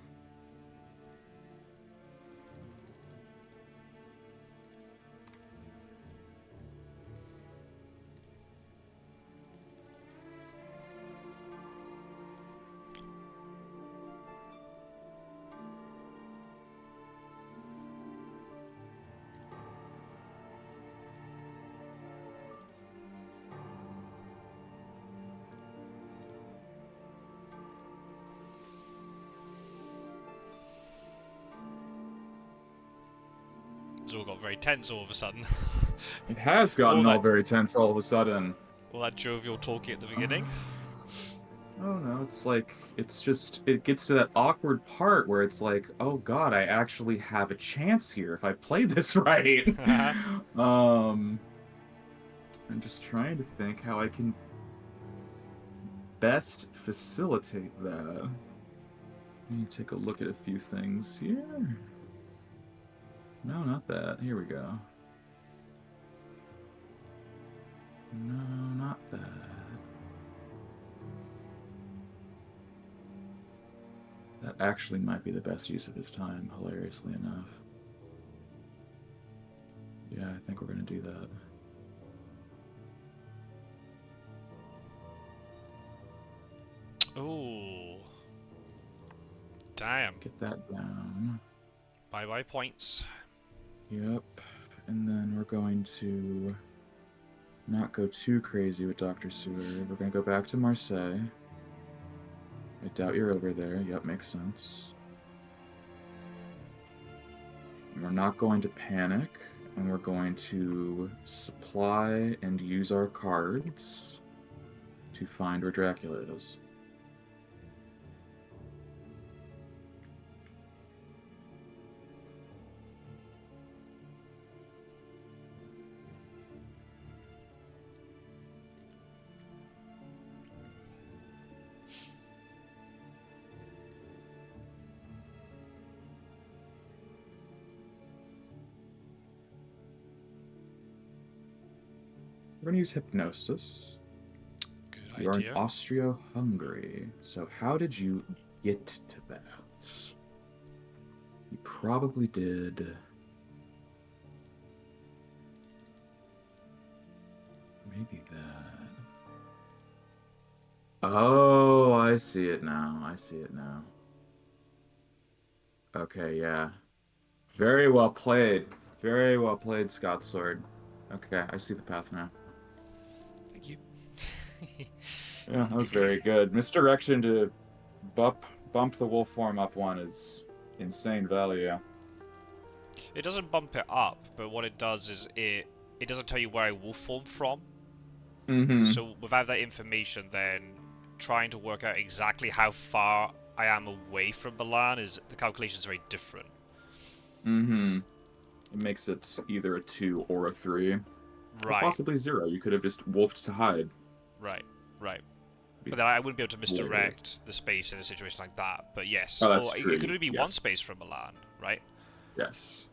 Speaker 1: It's all got very tense all of a sudden.
Speaker 2: It has gotten all very tense all of a sudden.
Speaker 1: All that jovial talking at the beginning.
Speaker 2: Oh no, it's like, it gets to that awkward part where it's like, oh god, I actually have a chance here if I play this right. I'm just trying to think how I can best facilitate that. Let me take a look at a few things here. No, not that. Here we go. No, not that. That actually might be the best use of his time, hilariously enough. Yeah, I think we're going to do that.
Speaker 1: Ooh. Damn.
Speaker 2: Get that down.
Speaker 1: Bye-bye points.
Speaker 2: Yep. And then we're going to not go too crazy with Dr. Sewer. We're going to go back to Marseille. I doubt you're over there. Yep, makes sense. And we're not going to panic, and we're going to supply and use our cards to find where Dracula is. We're going to use hypnosis.
Speaker 1: Good
Speaker 2: You are in
Speaker 1: idea.
Speaker 2: Austria-Hungary. So how did you get to that? You probably did. Maybe that. Oh, I see it now. I see it now. Okay, yeah. Very well played. Very well played, Scott Sword. Okay, I see the path now.
Speaker 1: Thank you.
Speaker 2: Yeah, that was very good. Misdirection to bump the wolf form up one is insane value.
Speaker 1: It doesn't bump it up, but what it does is it doesn't tell you where I wolf form from.
Speaker 2: Mm-hmm.
Speaker 1: So without that information, then trying to work out exactly how far I am away from Milan is the calculation is very different.
Speaker 2: Mm-hmm. It makes it either a 2 or a 3. Or
Speaker 1: Right,
Speaker 2: possibly 0. You could have just wolfed to hide.
Speaker 1: right.
Speaker 2: Be
Speaker 1: But then I wouldn't be able to
Speaker 2: hilarious.
Speaker 1: misdirect the space in a situation like that. But yes,
Speaker 2: Oh,
Speaker 1: or
Speaker 2: that's
Speaker 1: it
Speaker 2: true.
Speaker 1: could only be one
Speaker 2: Yes.
Speaker 1: space from Milan, right?
Speaker 2: Yes.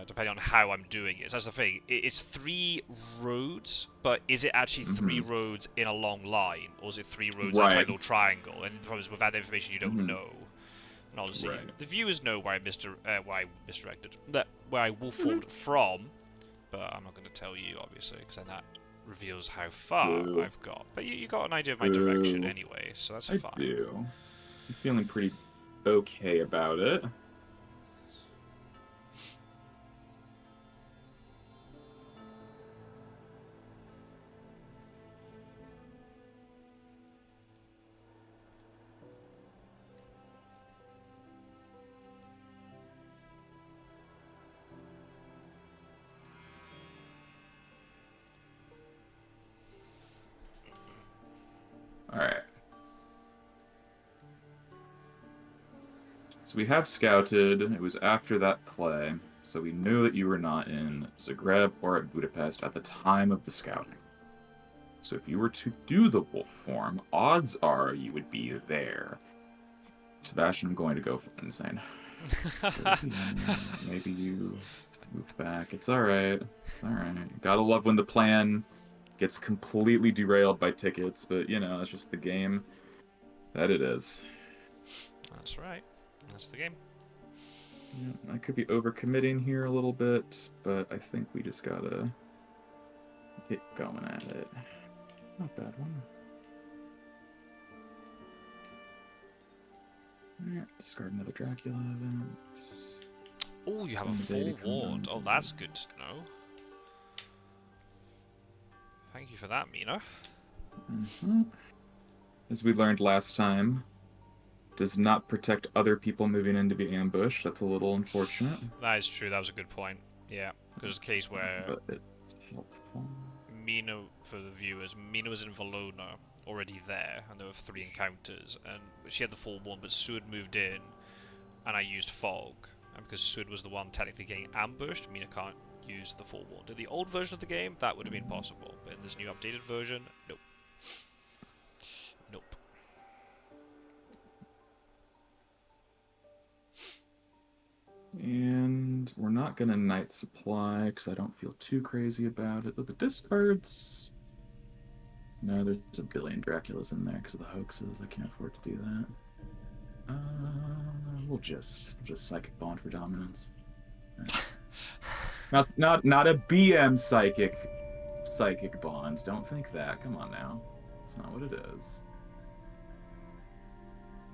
Speaker 1: Depending on how I'm doing it. So that's the thing. It's 3 roads, but is it actually 3 roads in a long line, or is it 3 roads in a tiny
Speaker 2: Right.
Speaker 1: little triangle? And the problem is, without that information, you don't know. And obviously,
Speaker 2: Right.
Speaker 1: the viewers know where I misdirected, where I wolf formed from, but I'm not going to tell you, obviously, because then that reveals how far
Speaker 2: Boo.
Speaker 1: I've got. But you got an idea of my
Speaker 2: Boo.
Speaker 1: direction anyway, so that's
Speaker 2: I
Speaker 1: fine.
Speaker 2: do. I'm feeling pretty okay about it. Alright. So we have scouted. It was after that play. So we knew that you were not in Zagreb or at Budapest at the time of the scouting. So if you were to do the wolf form, odds are you would be there. Sebastian, I'm going to go insane. Maybe you move back. It's alright. It's alright. Gotta love when the plan gets completely derailed by tickets, but you know, it's just the game that it is.
Speaker 1: That's right. That's the game.
Speaker 2: Yeah, I could be overcommitting here a little bit, but I think we just gotta get going at it. Not a bad one. Alright, discard another Dracula event.
Speaker 1: Oh, you have a forewarned. Oh, that's good to know. Thank you for that, Mina.
Speaker 2: As we learned last time, does not protect other people moving in to be ambushed. That's a little unfortunate.
Speaker 1: That is true. That was a good point. Yeah, there's a case where
Speaker 2: But it's helpful.
Speaker 1: Mina, for the viewers, Mina was in Valona, already there, and there were 3 encounters, and she had the forewarned, but Suud moved in, and I used fog, and because Suud was the one technically getting ambushed, Mina can't use the forewarned. In the old version of the game, that would have been possible, but in this new updated version, nope. Nope.
Speaker 2: And we're not going to Night Supply, because I don't feel too crazy about it. But the discards... No, there's a billion Draculas in there because of the hoaxes. I can't afford to do that. We'll just Psychic Bond for dominance. Not a BM Psychic Bond. Don't think that. Come on now. That's not what it is.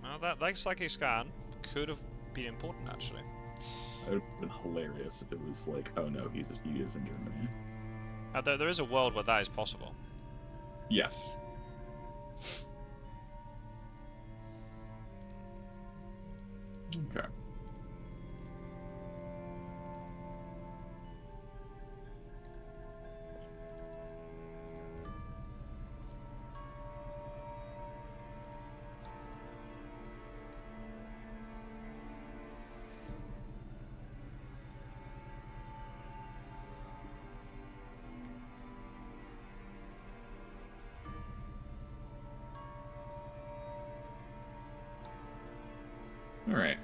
Speaker 1: Well, that like Psychic Scan could have been important, actually.
Speaker 2: It would have been hilarious if it was like, oh no, he is in Germany.
Speaker 1: There is a world where that is possible.
Speaker 2: Yes. Okay. All right.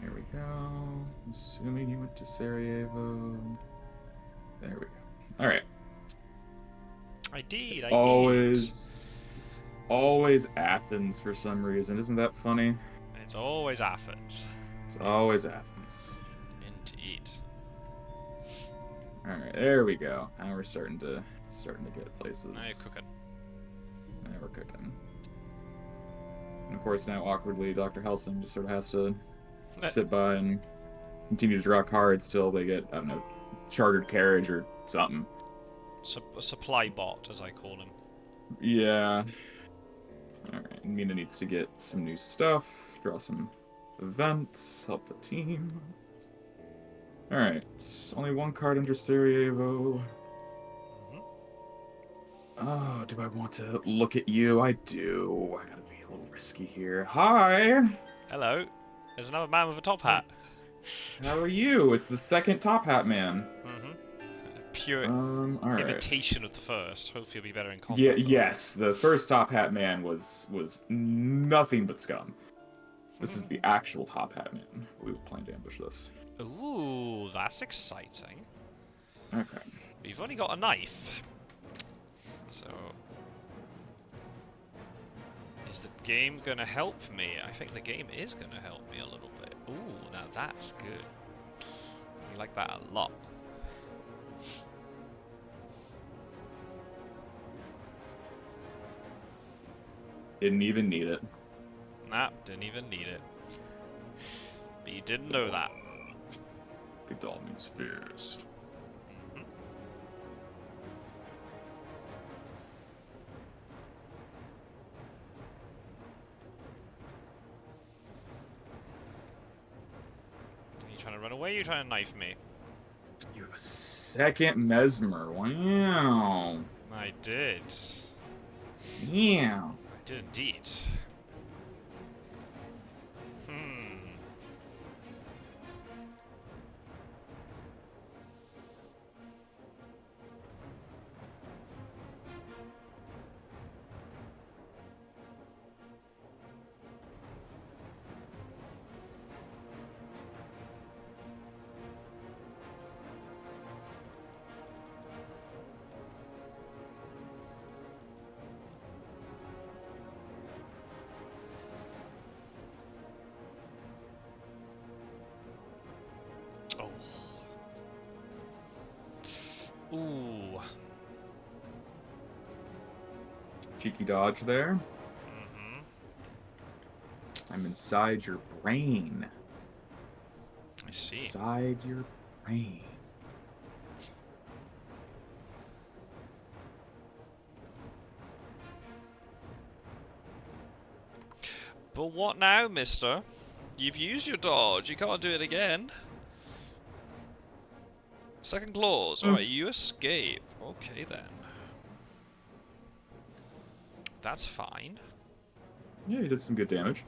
Speaker 2: There we go. Assuming you went to Sarajevo. There we go. All right.
Speaker 1: I did.
Speaker 2: It's always Athens for some reason. Isn't that funny?
Speaker 1: It's always Athens.
Speaker 2: It's always Athens.
Speaker 1: Indeed.
Speaker 2: All right, there we go. Now we're starting to get places.
Speaker 1: Now you're cooking.
Speaker 2: Now we're cooking. And of course, now awkwardly, Dr. Helsing just sort of has to sit by and continue to draw cards till they get, I don't know, chartered carriage or something.
Speaker 1: A supply bot, as I call him.
Speaker 2: Yeah. Alright, Mina needs to get some new stuff, draw some events, help the team. Alright, only one card under Sarajevo. Oh, do I want to look at you? I do. I gotta be a little risky here. Hi!
Speaker 1: Hello. There's another man with a top hat.
Speaker 2: How are you? It's the second top hat man.
Speaker 1: Pure imitation of the first. Hopefully, he'll be better in combat.
Speaker 2: Yeah, yes, the first top hat man was nothing but scum. This is the actual top hat man. We were planning to ambush this.
Speaker 1: Ooh, that's exciting.
Speaker 2: Okay.
Speaker 1: But you've only got a knife. So, is the game going to help me? I think the game is going to help me a little bit. Ooh, now that's good. I like that a lot.
Speaker 2: Didn't even need it.
Speaker 1: Nah, didn't even need it. But you didn't know that.
Speaker 2: Godalming's fist.
Speaker 1: Are you trying to run away? Are you trying to knife me?
Speaker 2: You have a second mesmer. Wow.
Speaker 1: I did.
Speaker 2: Yeah.
Speaker 1: I did indeed. Hmm. Oh. Ooh.
Speaker 2: Cheeky dodge there.
Speaker 1: Mm-hmm.
Speaker 2: I'm inside your brain.
Speaker 1: I see.
Speaker 2: Inside your brain.
Speaker 1: But what now, mister? You've used your dodge. You can't do it again. Second clause. Alright, you escape. Okay, then. That's fine.
Speaker 2: Yeah, you did some good damage.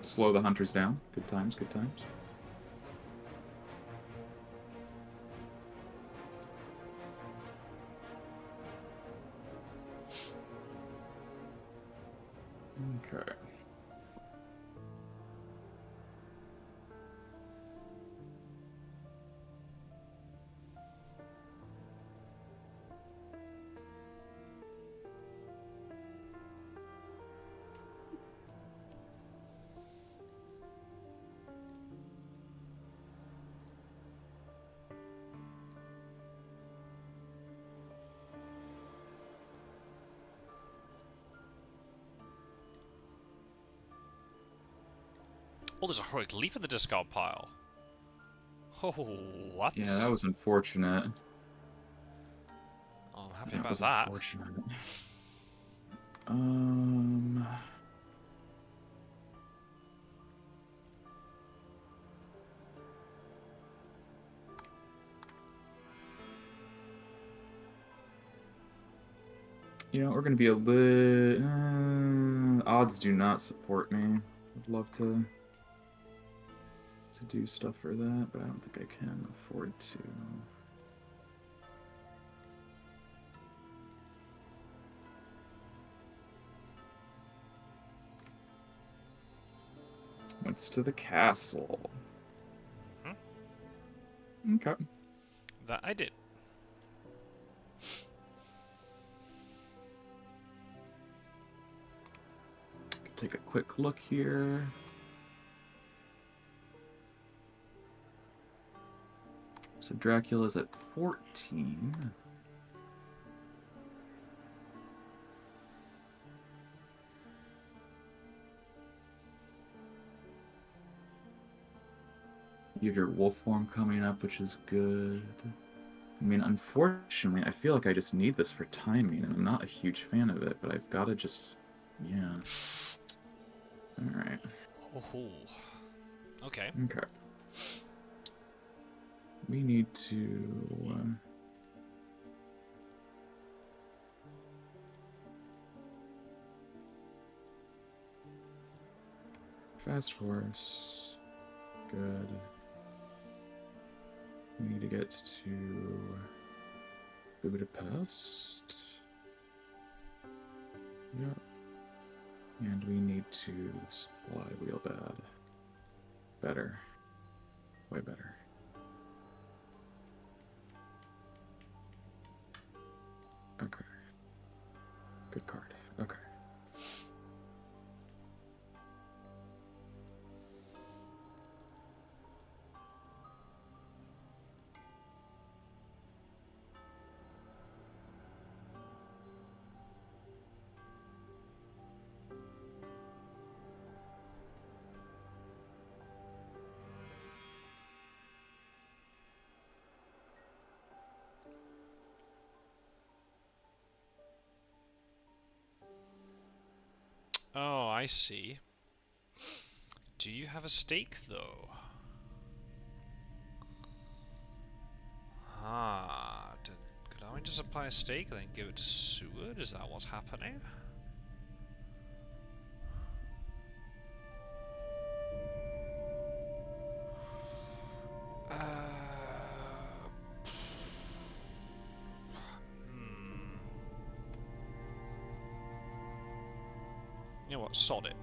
Speaker 2: Slow the hunters down. Good times, good times. Okay.
Speaker 1: Oh, there's a heroic leaf in the discard pile. Oh, what?
Speaker 2: Yeah, that was unfortunate.
Speaker 1: Oh, I'm happy
Speaker 2: That
Speaker 1: about
Speaker 2: was
Speaker 1: that.
Speaker 2: unfortunate. Um... You know, we're gonna be a little... odds do not support me. I'd love to do stuff for that, but I don't think I can afford to. What's to the castle? Okay.
Speaker 1: That I did.
Speaker 2: Take a quick look here. So Dracula's at 14. You have your wolf form coming up, which is good. I mean, unfortunately, I feel like I just need this for timing, and I'm not a huge fan of it, but I've got to just... Yeah. Alright.
Speaker 1: Oh. Okay.
Speaker 2: Okay. We need to... fast horse. Good. We need to get to Budapest. Yep. And we need to supply Wheelbad. Better. Way better. Okay. Good card. Okay.
Speaker 1: Oh, I see. Do you have a stake, though? Ah, could Now I just apply a stake and then give it to Seward? Is that what's happening? You know what? Sod it.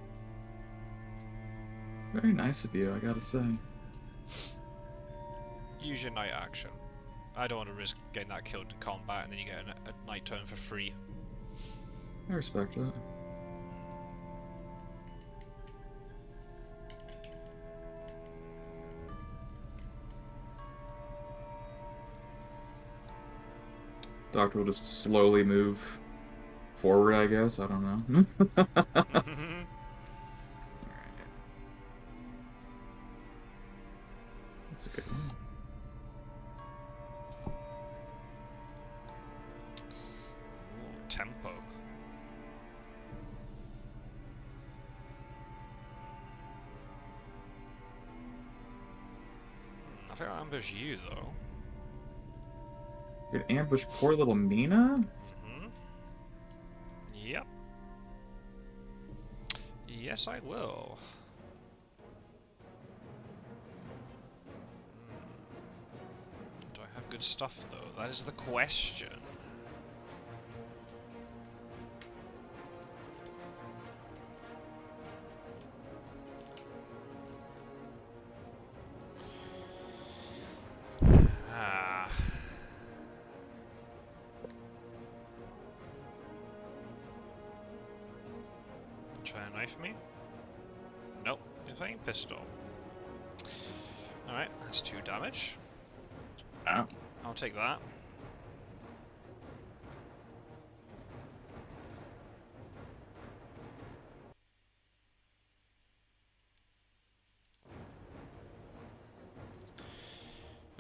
Speaker 2: Very nice of you, I gotta say.
Speaker 1: Use your night action. I don't want to risk getting that killed in combat and then you get a night turn for free.
Speaker 2: I respect that. Doctor will just slowly move forward, I guess. I don't know. That's a good one.
Speaker 1: Ooh, tempo. I think I'll ambush you though.
Speaker 2: You could ambush poor little Mina?
Speaker 1: Yep. Yes, I will. Do I have good stuff though? That is the question. Ah. Try and knife me? Nope, you're playing pistol. Alright, that's 2 damage.
Speaker 2: Oh.
Speaker 1: I'll take that.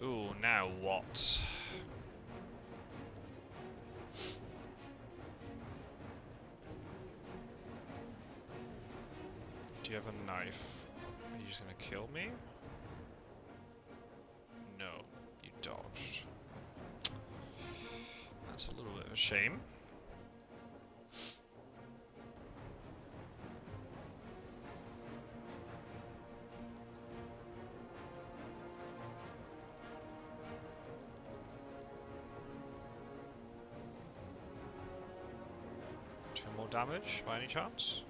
Speaker 1: Ooh, now what? Do you have a knife? Are you just gonna kill me? No, you dodged. That's a little bit of a shame. More damage by any chance?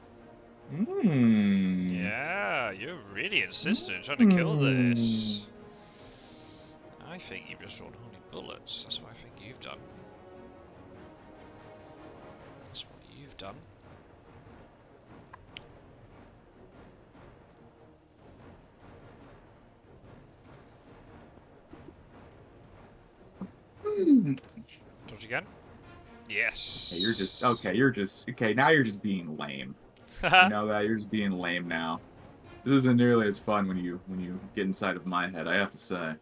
Speaker 1: Yeah, you're really insistent trying to kill this. I think you've just drawn holy bullets. That's what I think you've done. That's what you've done. Dodge again? Yes.
Speaker 2: Hey, now you're just being lame. You know that you're just being lame now. This isn't nearly as fun when you get inside of my head, I have to say.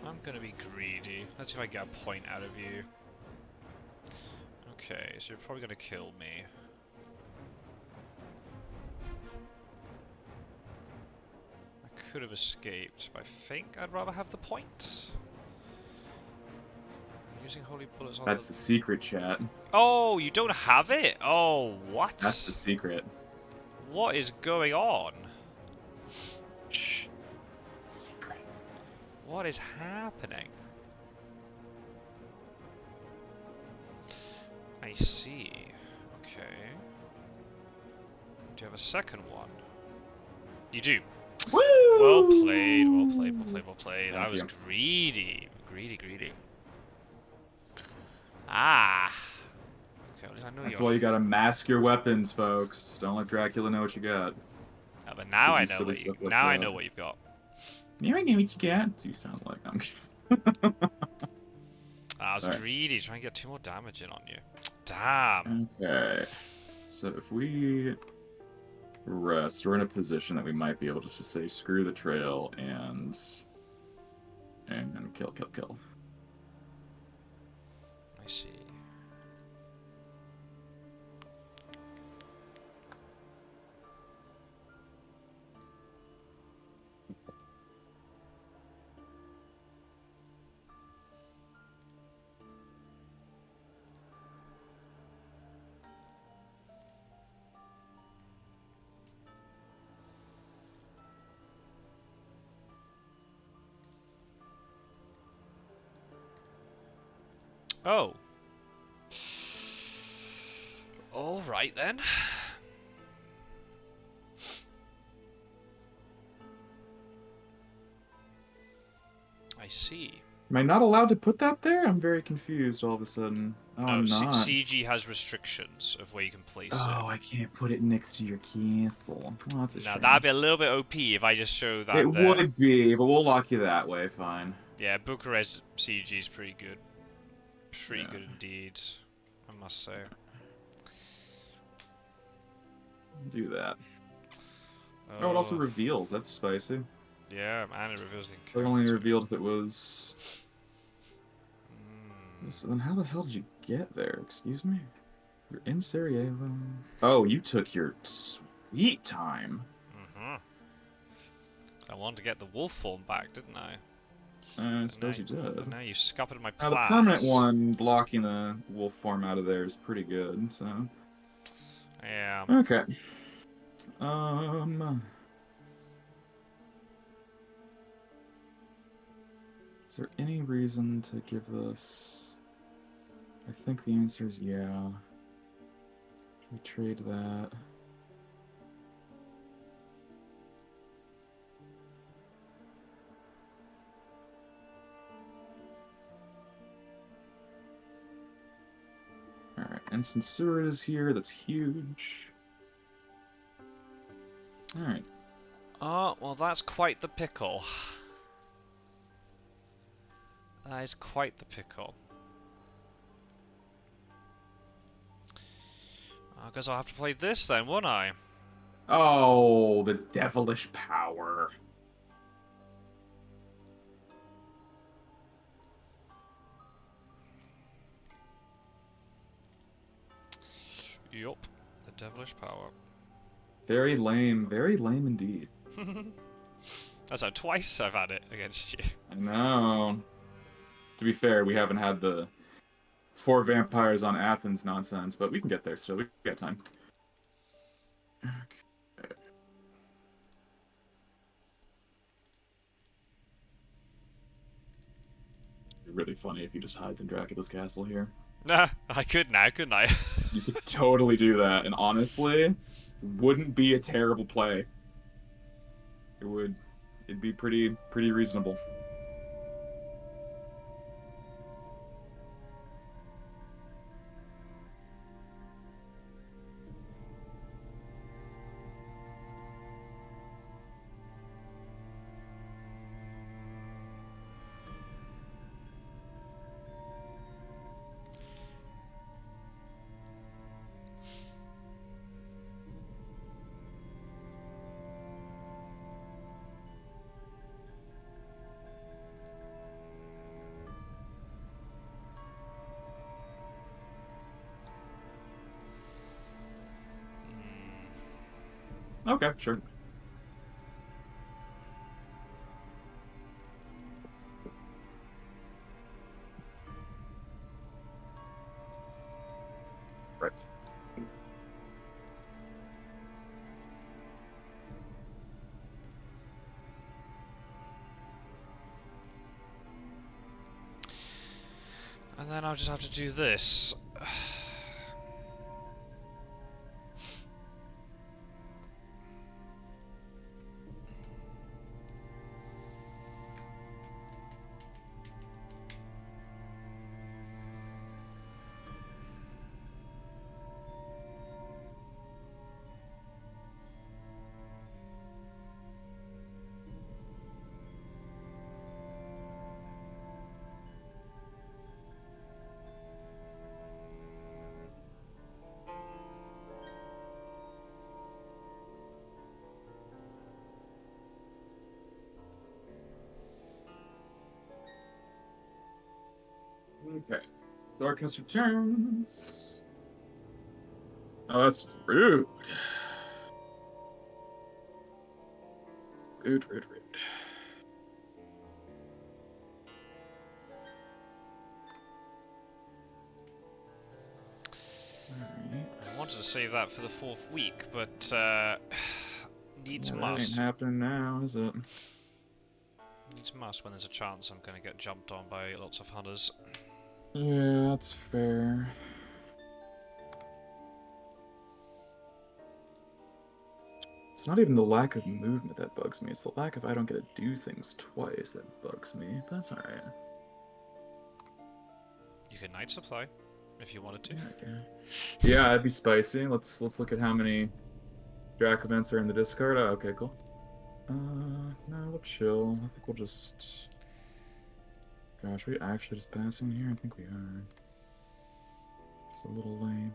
Speaker 2: I'm gonna be greedy. Let's see if I get a point out of you. Okay, so you're probably gonna kill me. I could have escaped, but I think I'd rather have the point. I'm using holy bullets on That's the secret, chat.
Speaker 1: Oh, you don't have it? Oh, what?
Speaker 2: That's the secret.
Speaker 1: What is going on?
Speaker 2: Shh. Secret.
Speaker 1: What is happening? I see. Okay. Do you have a second one? You do.
Speaker 2: Woo!
Speaker 1: Well played, well played, well played, well played. I
Speaker 2: Thank
Speaker 1: was
Speaker 2: you.
Speaker 1: greedy. Greedy, greedy. Ah. Okay, at least I know
Speaker 2: That's
Speaker 1: you're...
Speaker 2: why you gotta mask your weapons, folks. Don't let Dracula know what you got.
Speaker 1: Oh, but now
Speaker 2: They
Speaker 1: I
Speaker 2: do
Speaker 1: know
Speaker 2: silly
Speaker 1: what you...
Speaker 2: stuff like
Speaker 1: Now I
Speaker 2: that.
Speaker 1: know what you've got.
Speaker 2: Now I know what you got. You sound like I'm.
Speaker 1: I was
Speaker 2: Alright.
Speaker 1: greedy, trying to get 2 more damage in on you. Damn.
Speaker 2: Okay. So if we rest, we're in a position that we might be able to just say screw the trail and kill, kill, kill.
Speaker 1: I see. Oh. Alright then. I see.
Speaker 2: Am I not allowed to put that there? I'm very confused all of a sudden. Oh,
Speaker 1: No,
Speaker 2: I'm not.
Speaker 1: CG has restrictions of where you can place
Speaker 2: Oh,
Speaker 1: it.
Speaker 2: I can't put it next to your castle. Oh, that's a
Speaker 1: Now
Speaker 2: shame.
Speaker 1: that'd be a little bit OP if I just show
Speaker 2: It
Speaker 1: that there.
Speaker 2: would be, but we'll lock you that way, fine.
Speaker 1: Yeah, Bucharest CG is pretty good. Pretty
Speaker 2: Yeah.
Speaker 1: good indeed, I must say.
Speaker 2: Do that. Oh, it also reveals. That's spicy.
Speaker 1: Yeah, and it reveals the
Speaker 2: It only
Speaker 1: character.
Speaker 2: revealed if it was... So then how the hell did you get there? Excuse me? You're in Sarajevo. Oh, you took your sweet time.
Speaker 1: I wanted to get the wolf form back, didn't I?
Speaker 2: I suppose you did.
Speaker 1: And now you scuppered my
Speaker 2: Now,
Speaker 1: plans.
Speaker 2: the permanent one blocking the wolf form out of there is pretty good, so...
Speaker 1: Yeah.
Speaker 2: Okay. Is there any reason to give this... I think the answer is yeah. We trade that. Alright, and since Seward is here, that's huge. Alright.
Speaker 1: Oh, well that's quite the pickle. That is quite the pickle. I guess I'll have to play this then, won't I?
Speaker 2: Oh, the devilish power.
Speaker 1: Yup. The devilish power.
Speaker 2: Very lame indeed.
Speaker 1: That's how twice I've had it against you.
Speaker 2: I know. To be fair, we haven't had the 4 vampires on Athens nonsense, but we can get there still. We got time. Okay. It'd be really funny if you just hides in Dracula's castle here.
Speaker 1: Nah, I could now, couldn't I?
Speaker 2: You could totally do that, and honestly, wouldn't be a terrible play. It would. It'd be pretty reasonable. Okay, sure. Right.
Speaker 1: And then I'll just have to do this.
Speaker 2: Okay. Darkness returns. Oh, that's rude. Rude, rude, rude. Alright.
Speaker 1: I wanted to save that for the 4th week, but needs
Speaker 2: Yeah, that ain't
Speaker 1: must.
Speaker 2: happening now, is it?
Speaker 1: Needs must when there's a chance I'm going to get jumped on by lots of hunters.
Speaker 2: Yeah, that's fair. It's not even the lack of movement that bugs me. It's the lack of I don't get to do things twice that bugs me. But that's alright.
Speaker 1: You can night supply if you wanted to.
Speaker 2: Yeah, okay. Yeah, that'd be spicy. Let's look at how many Drac events are in the discard. Oh, okay, cool. No, we'll chill. I think we'll just. Gosh, are we actually just passing here? I think we are. It's a little lame.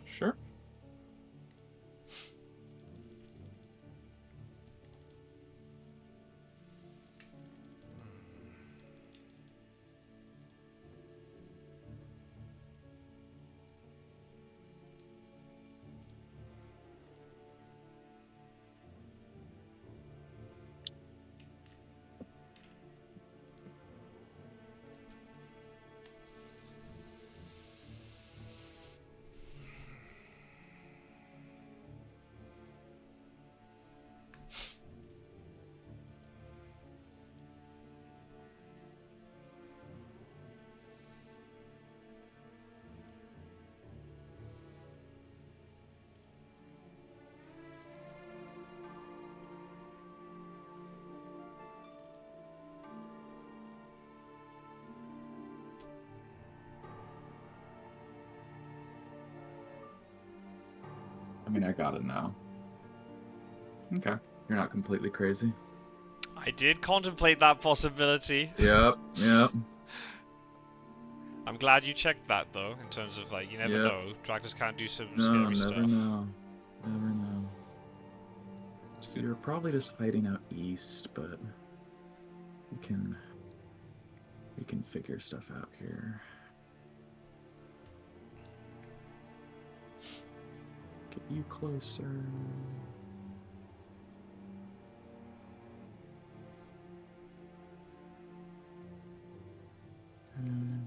Speaker 2: Sure. I mean, I got it now. Okay. You're not completely crazy.
Speaker 1: I did contemplate that possibility.
Speaker 2: Yep, yep.
Speaker 1: I'm glad you checked that though, in terms of like, you never
Speaker 2: Yep.
Speaker 1: know. Dragons can do some
Speaker 2: No,
Speaker 1: scary
Speaker 2: never
Speaker 1: stuff.
Speaker 2: know. Never know. So you're probably just hiding out east, but we can figure stuff out here. Get you closer. Hmm.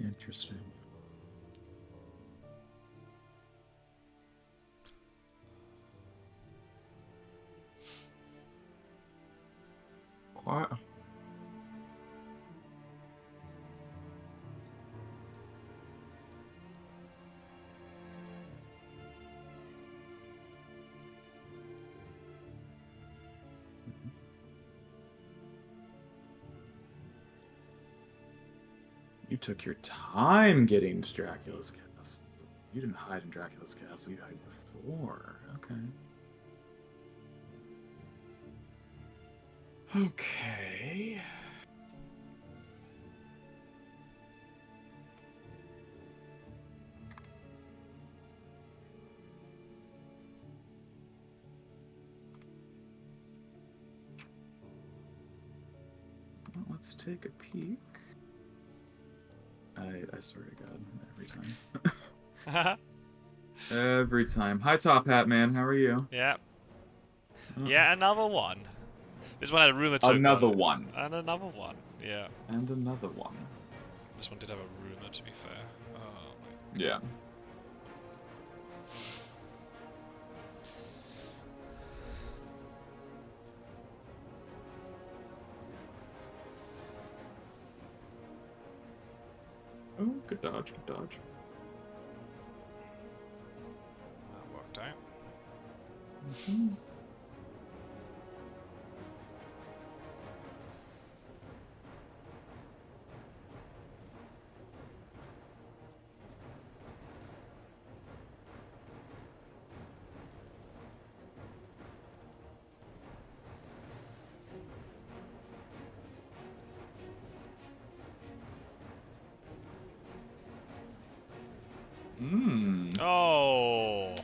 Speaker 2: Interesting. Quiet. You took your time getting to Dracula's castle. You didn't hide in Dracula's castle, you hid before. Okay. Okay. Well, let's take a peek. I swear to God, every time. Every time. Hi, Top Hat Man. How are you?
Speaker 1: Yeah.
Speaker 2: Oh.
Speaker 1: Yeah, another one. This one had a rumor token
Speaker 2: Another
Speaker 1: on it.
Speaker 2: one.
Speaker 1: And another one. Yeah.
Speaker 2: And another one.
Speaker 1: This one did have a rumor, to be fair. Oh my.
Speaker 2: Yeah. Oh, good dodge, good dodge. Mhm. Hmm.
Speaker 1: Oh,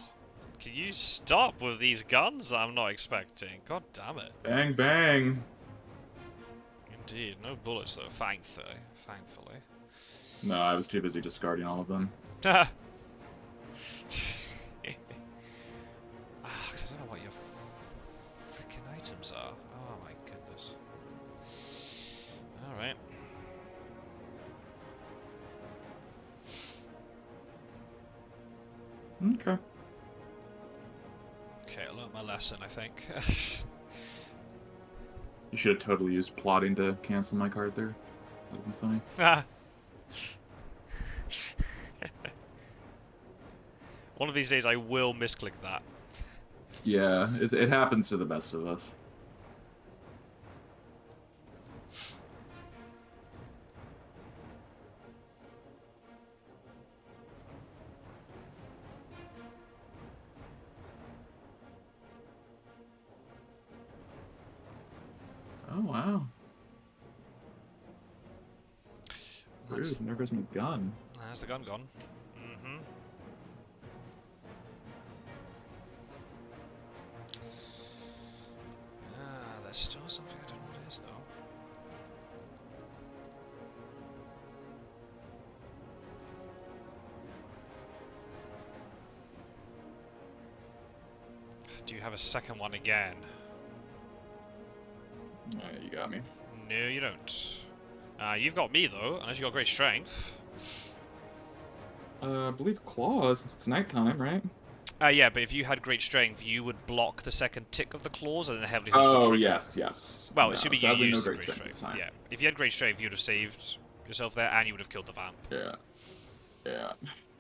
Speaker 1: can you stop with these guns I'm not expecting? God damn it.
Speaker 2: Bang bang.
Speaker 1: Indeed, no bullets though, thankfully. Thankfully.
Speaker 2: No, I was too busy discarding all of them.
Speaker 1: Ah, 'cause I don't know what your freaking items are. Oh my goodness. Alright.
Speaker 2: Okay.
Speaker 1: Okay, I learned my lesson, I think.
Speaker 2: You should have totally used plotting to cancel my card there. That would be funny.
Speaker 1: Ah. One of these days I will misclick that.
Speaker 2: Yeah, it happens to the best of us. Oh, wow. Rude. There goes my gun.
Speaker 1: There's the gun gone. Mm-hmm. There's still something I don't know what it is though. Do you have a second one again?
Speaker 2: You got me.
Speaker 1: No, you don't. You've got me though, unless you got great strength.
Speaker 2: I believe claws, since it's nighttime, right?
Speaker 1: Yeah, but if you had great strength, you would block the second tick of the claws, and then heavily host would
Speaker 2: Oh,
Speaker 1: trigger.
Speaker 2: yes, yes.
Speaker 1: Well,
Speaker 2: No,
Speaker 1: assuming you
Speaker 2: sadly,
Speaker 1: used
Speaker 2: no
Speaker 1: the
Speaker 2: great
Speaker 1: great
Speaker 2: strength this
Speaker 1: strength.
Speaker 2: time.
Speaker 1: Yeah, if you had great strength, you'd have saved yourself there, and you would have killed the vamp.
Speaker 2: Yeah. Yeah.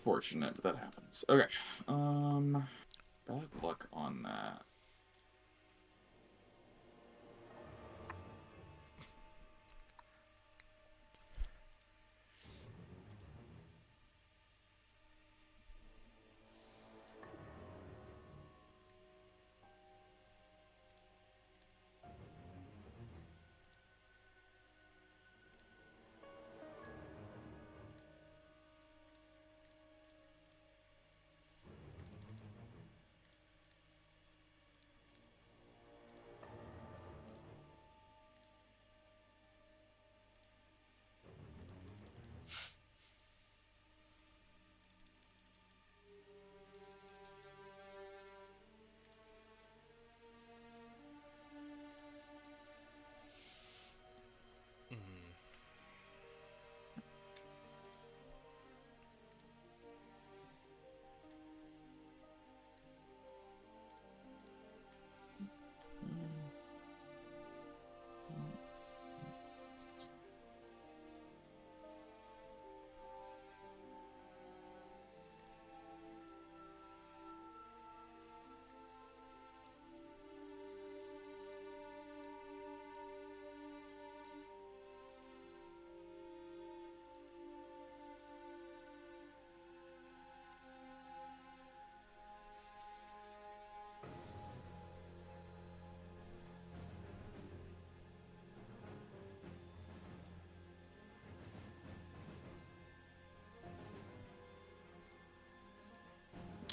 Speaker 2: Fortunate, but that happens. Okay. Bad luck on that.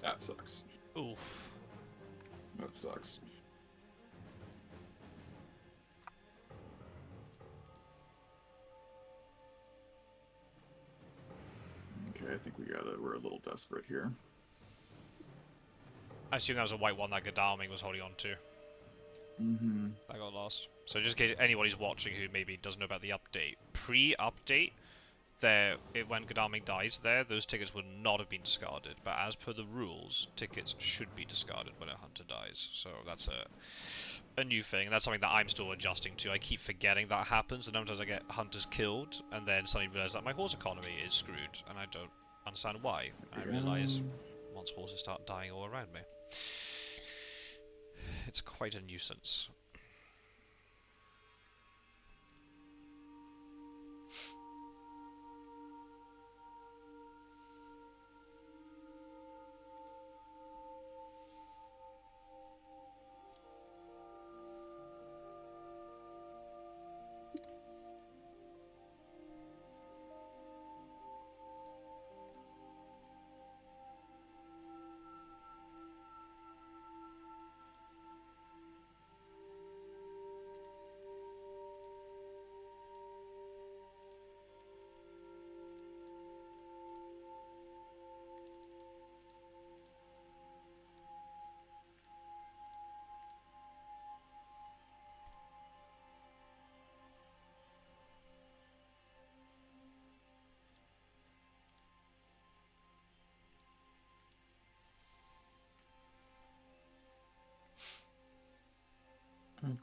Speaker 2: That sucks.
Speaker 1: Oof.
Speaker 2: That sucks. Okay, I think we're a little desperate here.
Speaker 1: I assume that was a white one that Godalming was holding on to.
Speaker 2: Mm-hmm.
Speaker 1: That got lost. So just in case anybody's watching who maybe doesn't know about the update. Pre-update, when Godalming dies there, those tickets would not have been discarded. But as per the rules, tickets should be discarded when a hunter dies. So that's a new thing, and that's something that I'm still adjusting to. I keep forgetting that happens, and sometimes I get hunters killed, and then suddenly realize that my horse economy is screwed, and I don't understand why. I realize once horses start dying all around me. It's quite a nuisance.
Speaker 2: Okay.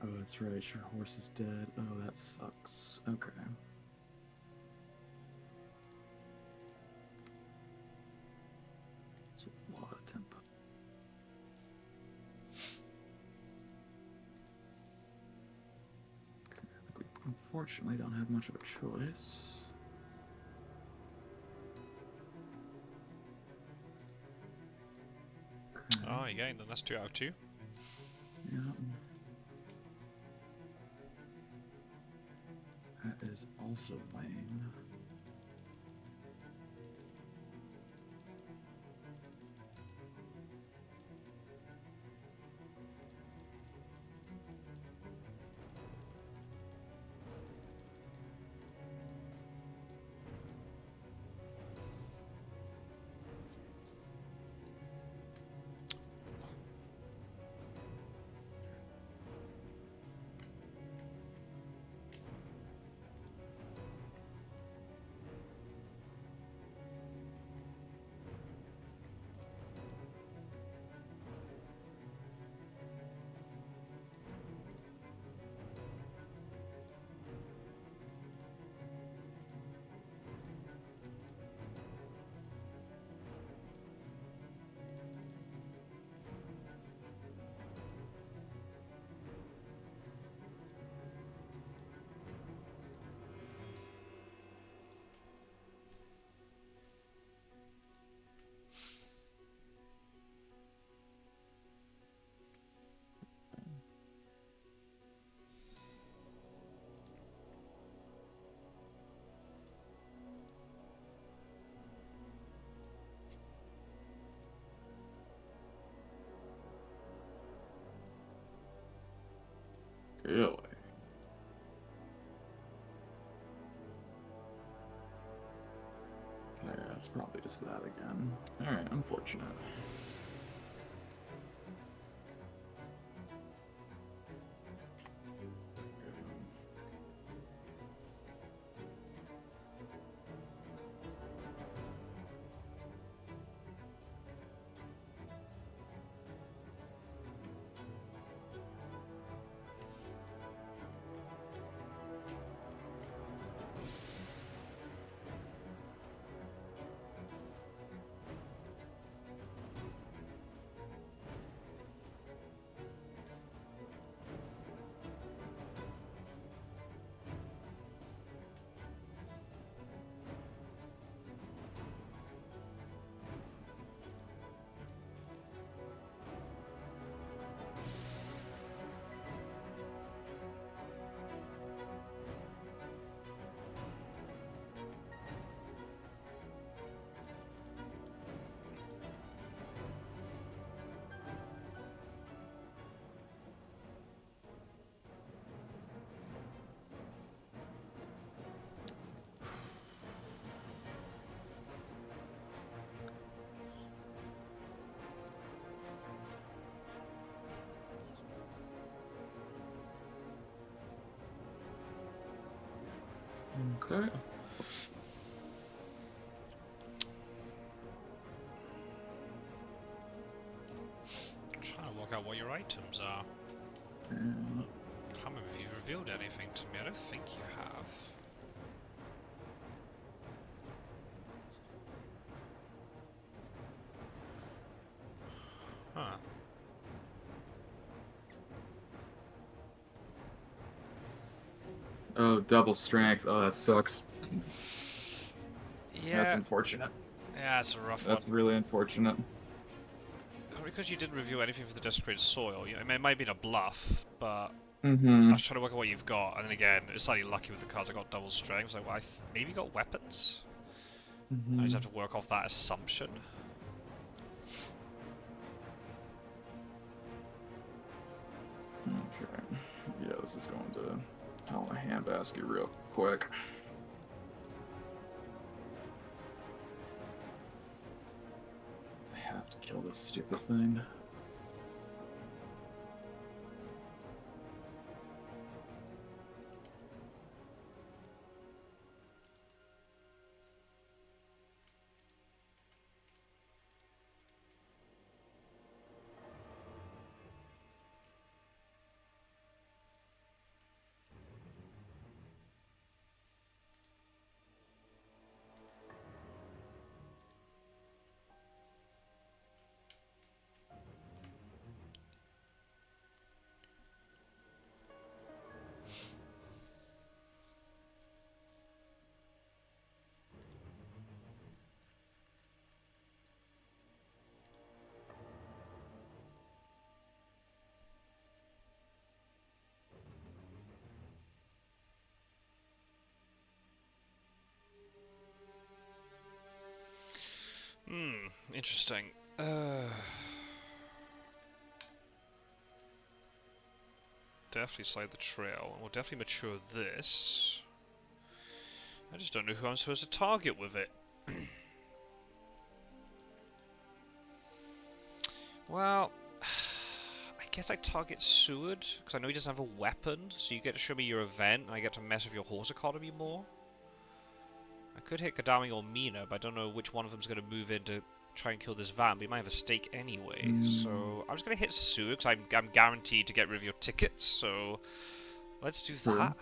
Speaker 2: Oh, that's right. Your horse is dead. Oh, that sucks. Okay. It's a lot of tempo. Okay, I think we unfortunately don't have much of a choice. Okay.
Speaker 1: Oh, again, then that's 2 out of 2.
Speaker 2: Yeah. That is also lame. Really? Yeah, it's probably just that again. Alright, unfortunate. Okay.
Speaker 1: I'm trying to work out what your items are.
Speaker 2: And
Speaker 1: I can't remember if you've revealed anything to me. I don't think you have. Huh.
Speaker 2: oh, double strength. Oh, that sucks. That's
Speaker 1: Yeah.
Speaker 2: unfortunate.
Speaker 1: Yeah, it's a rough one.
Speaker 2: That's really unfortunate.
Speaker 1: Because you didn't review anything for the desecrated soil, I mean, it might have been a bluff, but I
Speaker 2: Mm-hmm.
Speaker 1: was trying to work out what you've got, and then again, it's slightly lucky with the cards I got double strength. I was like, well, maybe got weapons? I
Speaker 2: Mm-hmm.
Speaker 1: just have to work off that assumption.
Speaker 2: Okay. Yeah, this is going to hell in a handbasket real quick. I have to kill this stupid thing.
Speaker 1: Interesting. Definitely slide the trail. We'll definitely mature this. I just don't know who I'm supposed to target with it. Well, I guess I target Seward, because I know he doesn't have a weapon, so you get to show me your event, and I get to mess with your horse economy more. I could hit Kadami or Mina, but I don't know which one of them's going to move in to try and kill this van, but he might have a stake anyway. So I'm just going to hit Seward, because I'm guaranteed to get rid of your tickets, so let's do
Speaker 2: Sure.
Speaker 1: that.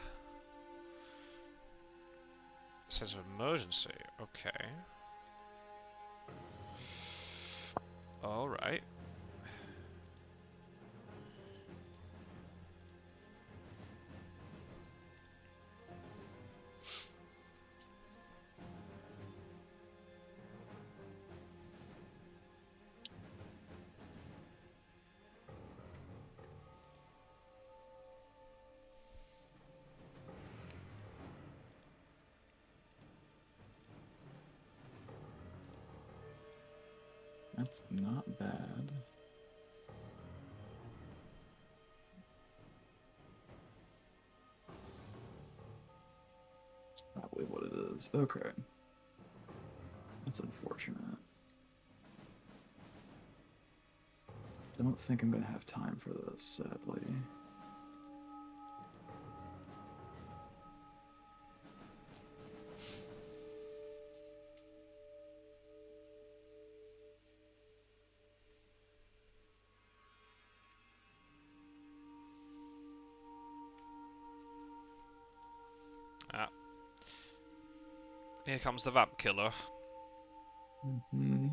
Speaker 1: Sense of emergency, okay. Alright.
Speaker 2: That's not bad. That's probably what it is. Okay. That's unfortunate. Don't think I'm gonna have time for this, sadly.
Speaker 1: Ah. Here comes the vamp killer.
Speaker 2: Mm-hmm.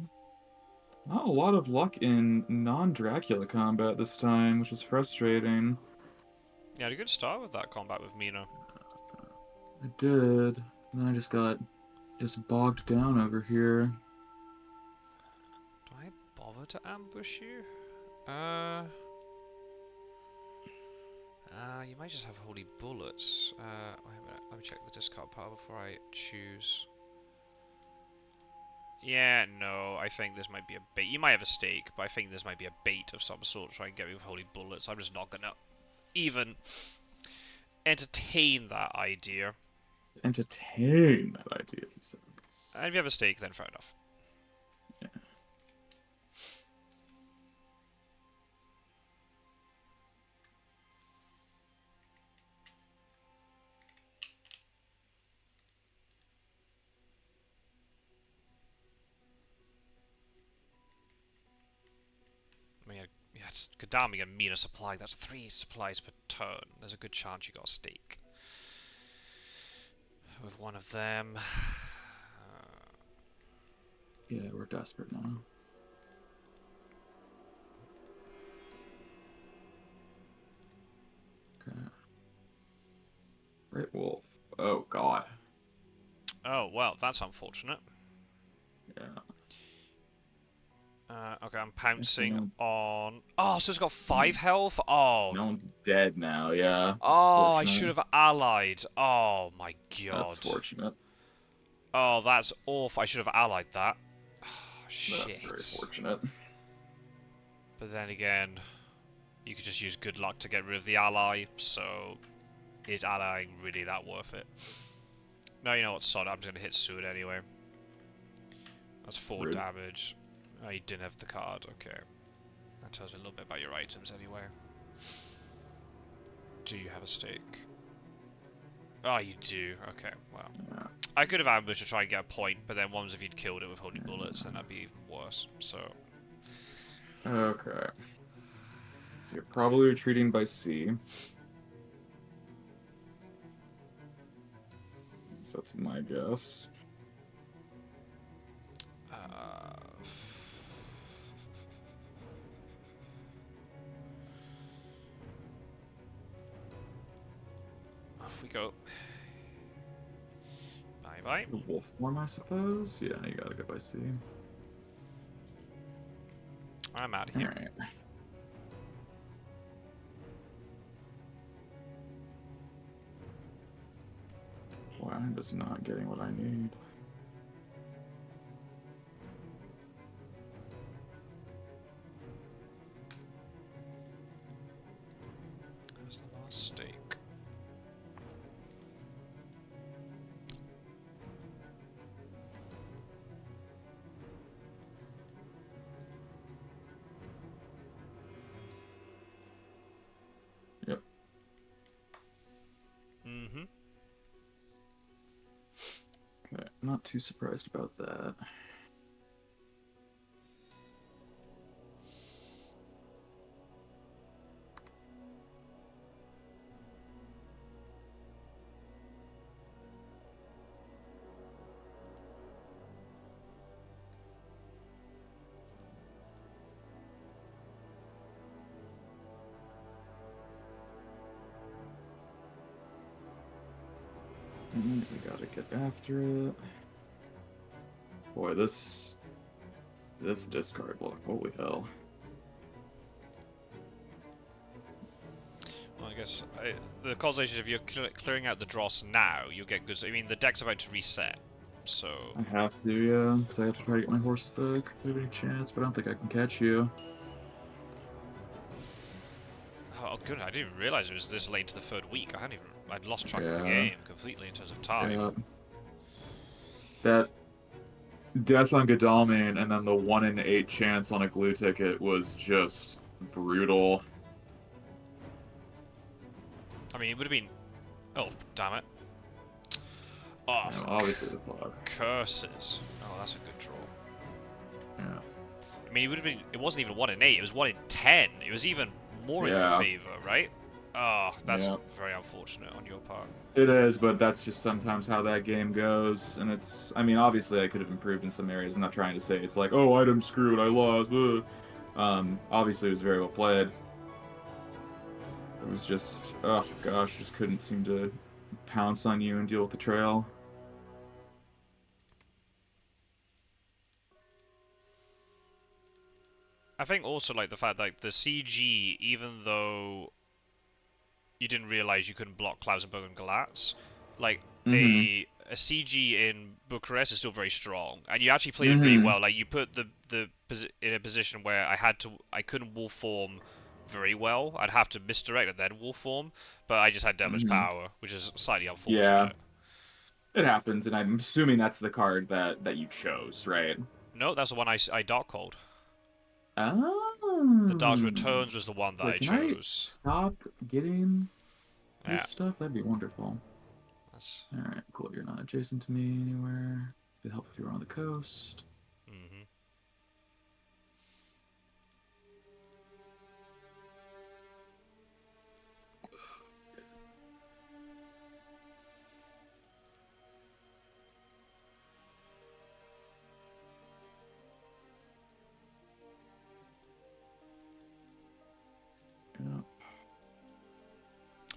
Speaker 2: Not a lot of luck in non-Dracula combat this time, which is frustrating.
Speaker 1: Yeah, had a good start with that combat with Mina.
Speaker 2: I did. And then I just got bogged down over here.
Speaker 1: Do I bother to ambush you? You might just have holy bullets. Wait a minute, let me check the discard pile before I choose. Yeah, no, I think this might be a bait. You might have a stake, but I think this might be a bait of some sort to try and get me with holy bullets. I'm just not gonna even entertain that idea.
Speaker 2: Entertain that idea, he says.
Speaker 1: And if you have a stake, then fair enough.
Speaker 2: Yeah.
Speaker 1: that's Kadami and Mina supply. That's 3 supplies per turn. There's a good chance you got a stake with one of them.
Speaker 2: Yeah, we're desperate now. Okay. Great Wolf. Oh, God.
Speaker 1: Oh, well, that's unfortunate.
Speaker 2: Yeah.
Speaker 1: Okay, I'm pouncing
Speaker 2: No
Speaker 1: on... Oh, so it's got 5 health? Oh.
Speaker 2: one's dead now, yeah. That's
Speaker 1: Oh, I
Speaker 2: fortunate.
Speaker 1: should have allied. Oh, my
Speaker 2: That's
Speaker 1: God.
Speaker 2: fortunate.
Speaker 1: Oh, that's awful. I should have allied that. Oh,
Speaker 2: That's very
Speaker 1: shit.
Speaker 2: fortunate.
Speaker 1: But then again, you could just use good luck to get rid of the ally, so is allying really that worth it? No, you know what, sod, I'm just going to hit Sud anyway. That's 4
Speaker 2: Rude.
Speaker 1: damage. Oh, you didn't have the card, okay. That tells me a little bit about your items anyway. Do you have a stake? Oh, you do. Okay, well.
Speaker 2: Yeah.
Speaker 1: I could have ambushed to try and get a point, but then what if you'd killed it with holy bullets, then that'd be even worse, so...
Speaker 2: Okay. So you're probably retreating by sea. So that's my guess.
Speaker 1: Off we go. Bye-bye.
Speaker 2: Wolf form, I suppose? Yeah, you gotta go by sea.
Speaker 1: I'm out of here.
Speaker 2: Alright. Boy, I'm just not getting what I need.
Speaker 1: There's the last stake.
Speaker 2: Yep.
Speaker 1: Mm-hmm.
Speaker 2: Okay, not too surprised about that. And we gotta get after it. Boy, this discard block, holy hell.
Speaker 1: Well, I guess the consolation if you're clearing out the dross now, you'll get good. I mean, the deck's about to reset, so.
Speaker 2: I have to, yeah, because I have to try to get my horses back. If I have any chance, but I don't think I can catch you.
Speaker 1: Oh, good. I didn't even realize it was this late to the 3rd week. I'd lost track of the
Speaker 2: Yeah.
Speaker 1: game completely in terms of time.
Speaker 2: Yeah. That death on Godalming and then the 1 in 8 chance on a glue ticket was just brutal.
Speaker 1: I mean, it would have been. Oh, damn it. Oh,
Speaker 2: You know, obviously the clock.
Speaker 1: curses. Oh, that's a good draw.
Speaker 2: Yeah.
Speaker 1: I mean, it would have been. It wasn't even 1 in 8. It was 1 in 10. It was even more in your
Speaker 2: Yeah.
Speaker 1: favor, right? Oh, that's
Speaker 2: Yeah.
Speaker 1: very unfortunate on your part.
Speaker 2: It is, but that's just sometimes how that game goes. And it's, I mean, obviously I could have improved in some areas. I'm not trying to say it's like, oh, item screwed, I lost. Obviously it was very well played. It was just, oh gosh, just couldn't seem to pounce on you and deal with the trail.
Speaker 1: I think also like the fact that the CG, even though you didn't realize you couldn't block Klausenberg and Galatz, like
Speaker 2: Mm-hmm.
Speaker 1: a CG in Bucharest is still very strong, and you actually played it really well. Like you put in a position where I couldn't wolf form very well. I'd have to misdirect and then wolf form, but I just had devilish power, which is slightly unfortunate.
Speaker 2: Yeah, it happens, and I'm assuming that's the card that you chose, right?
Speaker 1: No, that's the one I dark called.
Speaker 2: Oh.
Speaker 1: The Dark's Returns was the one that I
Speaker 2: Can
Speaker 1: chose.
Speaker 2: stop getting
Speaker 1: Yeah.
Speaker 2: this stuff? That'd be wonderful.
Speaker 1: That's...
Speaker 2: Alright, cool. You're not adjacent to me anywhere. It'd help if you were on the coast.
Speaker 1: Mm-hmm.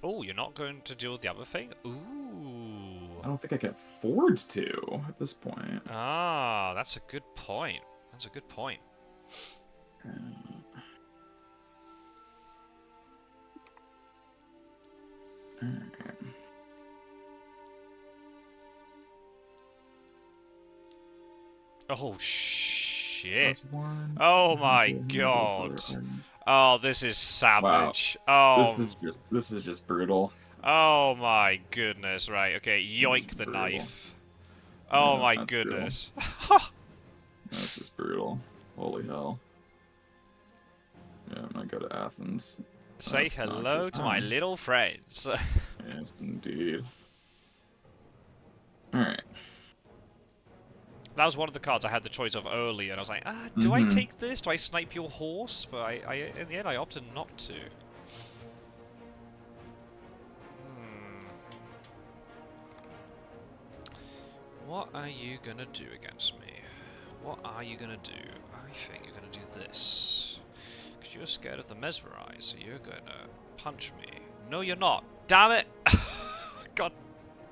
Speaker 1: Oh, you're not going to deal with the other thing? Ooh.
Speaker 2: I don't think I can afford to at this point.
Speaker 1: Ah, that's a good point. That's a good point.
Speaker 2: Alright.
Speaker 1: Oh, shit.
Speaker 2: +1.
Speaker 1: Oh my
Speaker 2: Hunter, handles other
Speaker 1: god.
Speaker 2: items.
Speaker 1: Oh, this is
Speaker 2: Wow.
Speaker 1: savage.
Speaker 2: This is just brutal.
Speaker 1: Oh my goodness. Right, okay.
Speaker 2: This is
Speaker 1: Yoink the
Speaker 2: brutal.
Speaker 1: knife. Oh
Speaker 2: Yeah,
Speaker 1: my
Speaker 2: that's brutal.
Speaker 1: goodness.
Speaker 2: This is brutal. Holy hell. Yeah, I'm gonna go to Athens.
Speaker 1: Say
Speaker 2: That's not
Speaker 1: hello
Speaker 2: just
Speaker 1: to my
Speaker 2: time.
Speaker 1: little friends.
Speaker 2: Yes, indeed. Alright.
Speaker 1: That was one of the cards I had the choice of earlier, and I was like, do I take this? Do I snipe your horse? But in the end, I opted not to. What are you gonna do against me? What are you gonna do? I think you're gonna do this. Because you're scared of the mesmerize, so you're gonna punch me. No, you're not. Damn it! God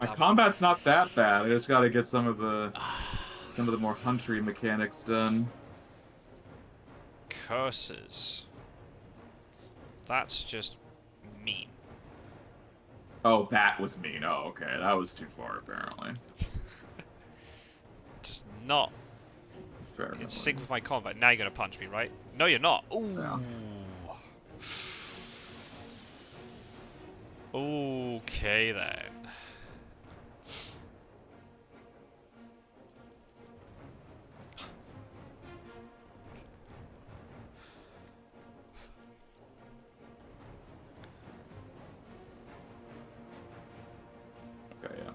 Speaker 2: My
Speaker 1: damn it.
Speaker 2: combat's not that bad. I just gotta get some of the more huntery mechanics done.
Speaker 1: Curses. That's just mean.
Speaker 2: Oh, that was mean. Oh, okay. That was too far, apparently.
Speaker 1: Just not in sync with my combat. Now you're gonna punch me, right? No, you're not. Ooh.
Speaker 2: Yeah.
Speaker 1: Okay then.
Speaker 2: Okay, yeah.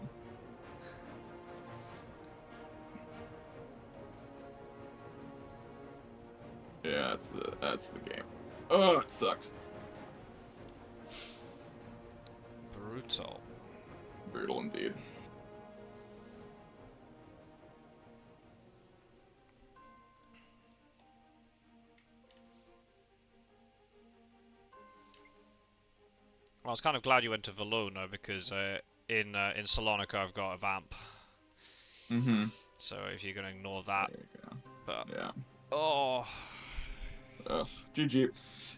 Speaker 2: Yeah, that's the game. Oh, it sucks.
Speaker 1: Brutal.
Speaker 2: Brutal indeed.
Speaker 1: Well, I was kind of glad you went to Valona because in Salonika I've got a vamp.
Speaker 2: Mm-hmm.
Speaker 1: So if you're gonna ignore that,
Speaker 2: There you go.
Speaker 1: but
Speaker 2: Yeah.
Speaker 1: oh,
Speaker 2: Ugh. GG.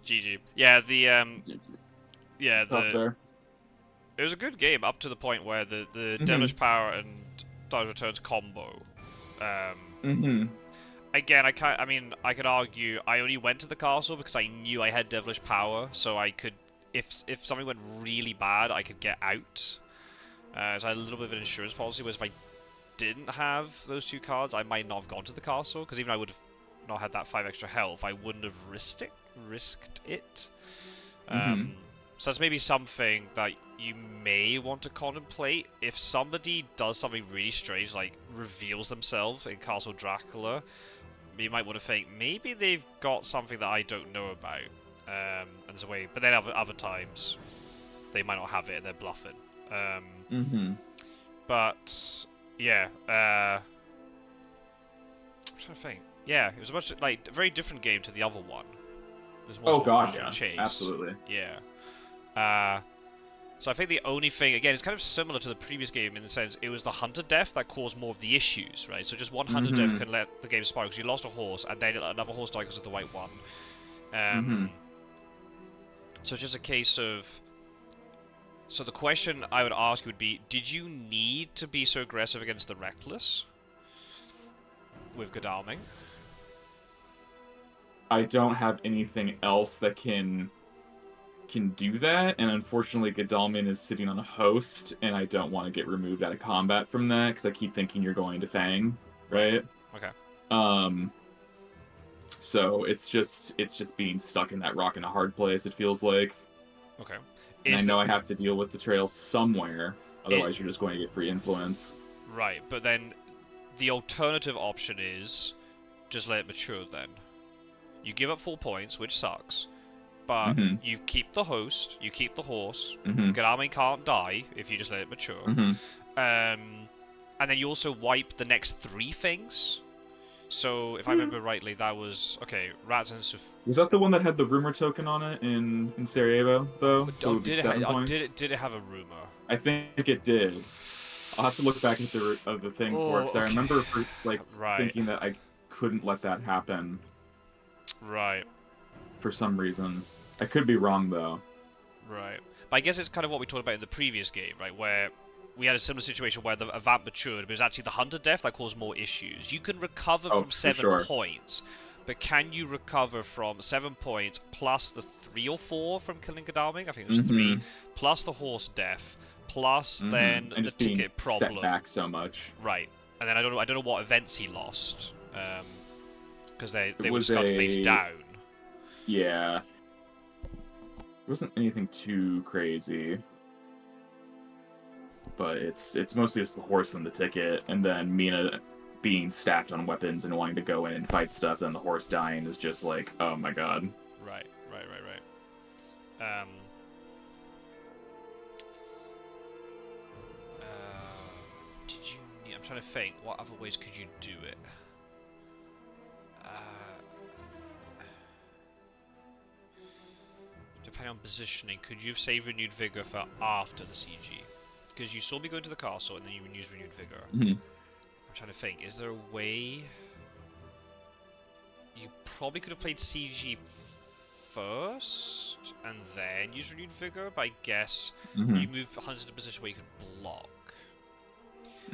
Speaker 1: GG. Yeah,
Speaker 2: GG.
Speaker 1: yeah
Speaker 2: Tough there.
Speaker 1: it was a good game up to the point where the
Speaker 2: Mhm.
Speaker 1: Devilish Power and Dark Returns combo.
Speaker 2: Mm-hmm.
Speaker 1: Again, I mean, I could argue I only went to the castle because I knew I had Devilish Power, so I could, if something went really bad, I could get out. So I had a little bit of an insurance policy, whereas if I didn't have those two cards, I might not have gone to the castle, because even I would have not had that 5 extra health, I wouldn't have risked it.
Speaker 2: Mm-hmm.
Speaker 1: So that's maybe something that you may want to contemplate. If somebody does something really strange, like reveals themselves in Castle Dracula, you might want to think maybe they've got something that I don't know about. And there's a way, but then other times they might not have it and they're bluffing.
Speaker 2: Mm-hmm.
Speaker 1: But yeah, I'm trying to think. Yeah, it was a much a very different game to the other one. It was more
Speaker 2: Oh
Speaker 1: sort of
Speaker 2: god,
Speaker 1: visual
Speaker 2: yeah.
Speaker 1: chase.
Speaker 2: Absolutely.
Speaker 1: Yeah. So I think the only thing, again, it's kind of similar to the previous game in the sense it was the hunter death that caused more of the issues, right? So just one hunter death can let the game spiral because you lost a horse and then another horse died because of the white one. So it's just a case of... So the question I would ask would be, did you need to be so aggressive against the Reckless with Godalming?
Speaker 2: I don't have anything else that can do that, and unfortunately Godalming is sitting on a host, and I don't want to get removed out of combat from that, because I keep thinking you're going to Fang, right?
Speaker 1: Okay.
Speaker 2: So it's just being stuck in that rock in a hard place, it feels like.
Speaker 1: Okay.
Speaker 2: And I know I have to deal with the trail somewhere, otherwise you're just going to get free influence.
Speaker 1: Right, but then the alternative option is just let it mature then. You give up 4 points, which sucks, but you keep the host, you keep the horse, Godalming can't die if you just let it mature, and then you also wipe the next 3 things. So, if I remember rightly, that was... Okay, Rats and
Speaker 2: Was that the one that had the rumor token on it in Sarajevo, though? So it
Speaker 1: Oh,
Speaker 2: would be 7 points?
Speaker 1: did it have a rumor?
Speaker 2: I think it did. I'll have to look back at the thing for it,
Speaker 1: Oh,
Speaker 2: because I
Speaker 1: okay.
Speaker 2: remember like
Speaker 1: Right,
Speaker 2: thinking that I couldn't let that happen
Speaker 1: right,
Speaker 2: for some reason. I could be wrong though.
Speaker 1: right. But I guess it's kind of what we talked about in the previous game, right? Where we had a similar situation where a vamp matured, but it was actually the hunter death that caused more issues. You can recover
Speaker 2: Oh,
Speaker 1: from
Speaker 2: for
Speaker 1: 7
Speaker 2: sure.
Speaker 1: points, but can you recover from 7 points plus the 3 or 4 from killing Godalming? I think it was 3,
Speaker 2: Mm-hmm.
Speaker 1: plus the horse death, plus
Speaker 2: Mm-hmm.
Speaker 1: then
Speaker 2: And
Speaker 1: the
Speaker 2: just being
Speaker 1: ticket
Speaker 2: set
Speaker 1: problem.
Speaker 2: back so much.
Speaker 1: Right. And then I don't know what events he lost. Because they
Speaker 2: It
Speaker 1: would
Speaker 2: was
Speaker 1: start face down.
Speaker 2: Yeah. It wasn't anything too crazy. But it's mostly just the horse and the ticket, and then Mina being stacked on weapons and wanting to go in and fight stuff, then the horse dying is just like, oh my god.
Speaker 1: Right. Did you need... I'm trying to think. What other ways could you do it? Depending on positioning, could you have saved Renewed Vigor for after the CG? Because you saw me go into the castle and then you use Renewed Vigor.
Speaker 2: Mm-hmm.
Speaker 1: I'm trying to think. Is there a way... You probably could have played CG first and then use Renewed Vigor, but I guess you move Hunter to a position where you could block.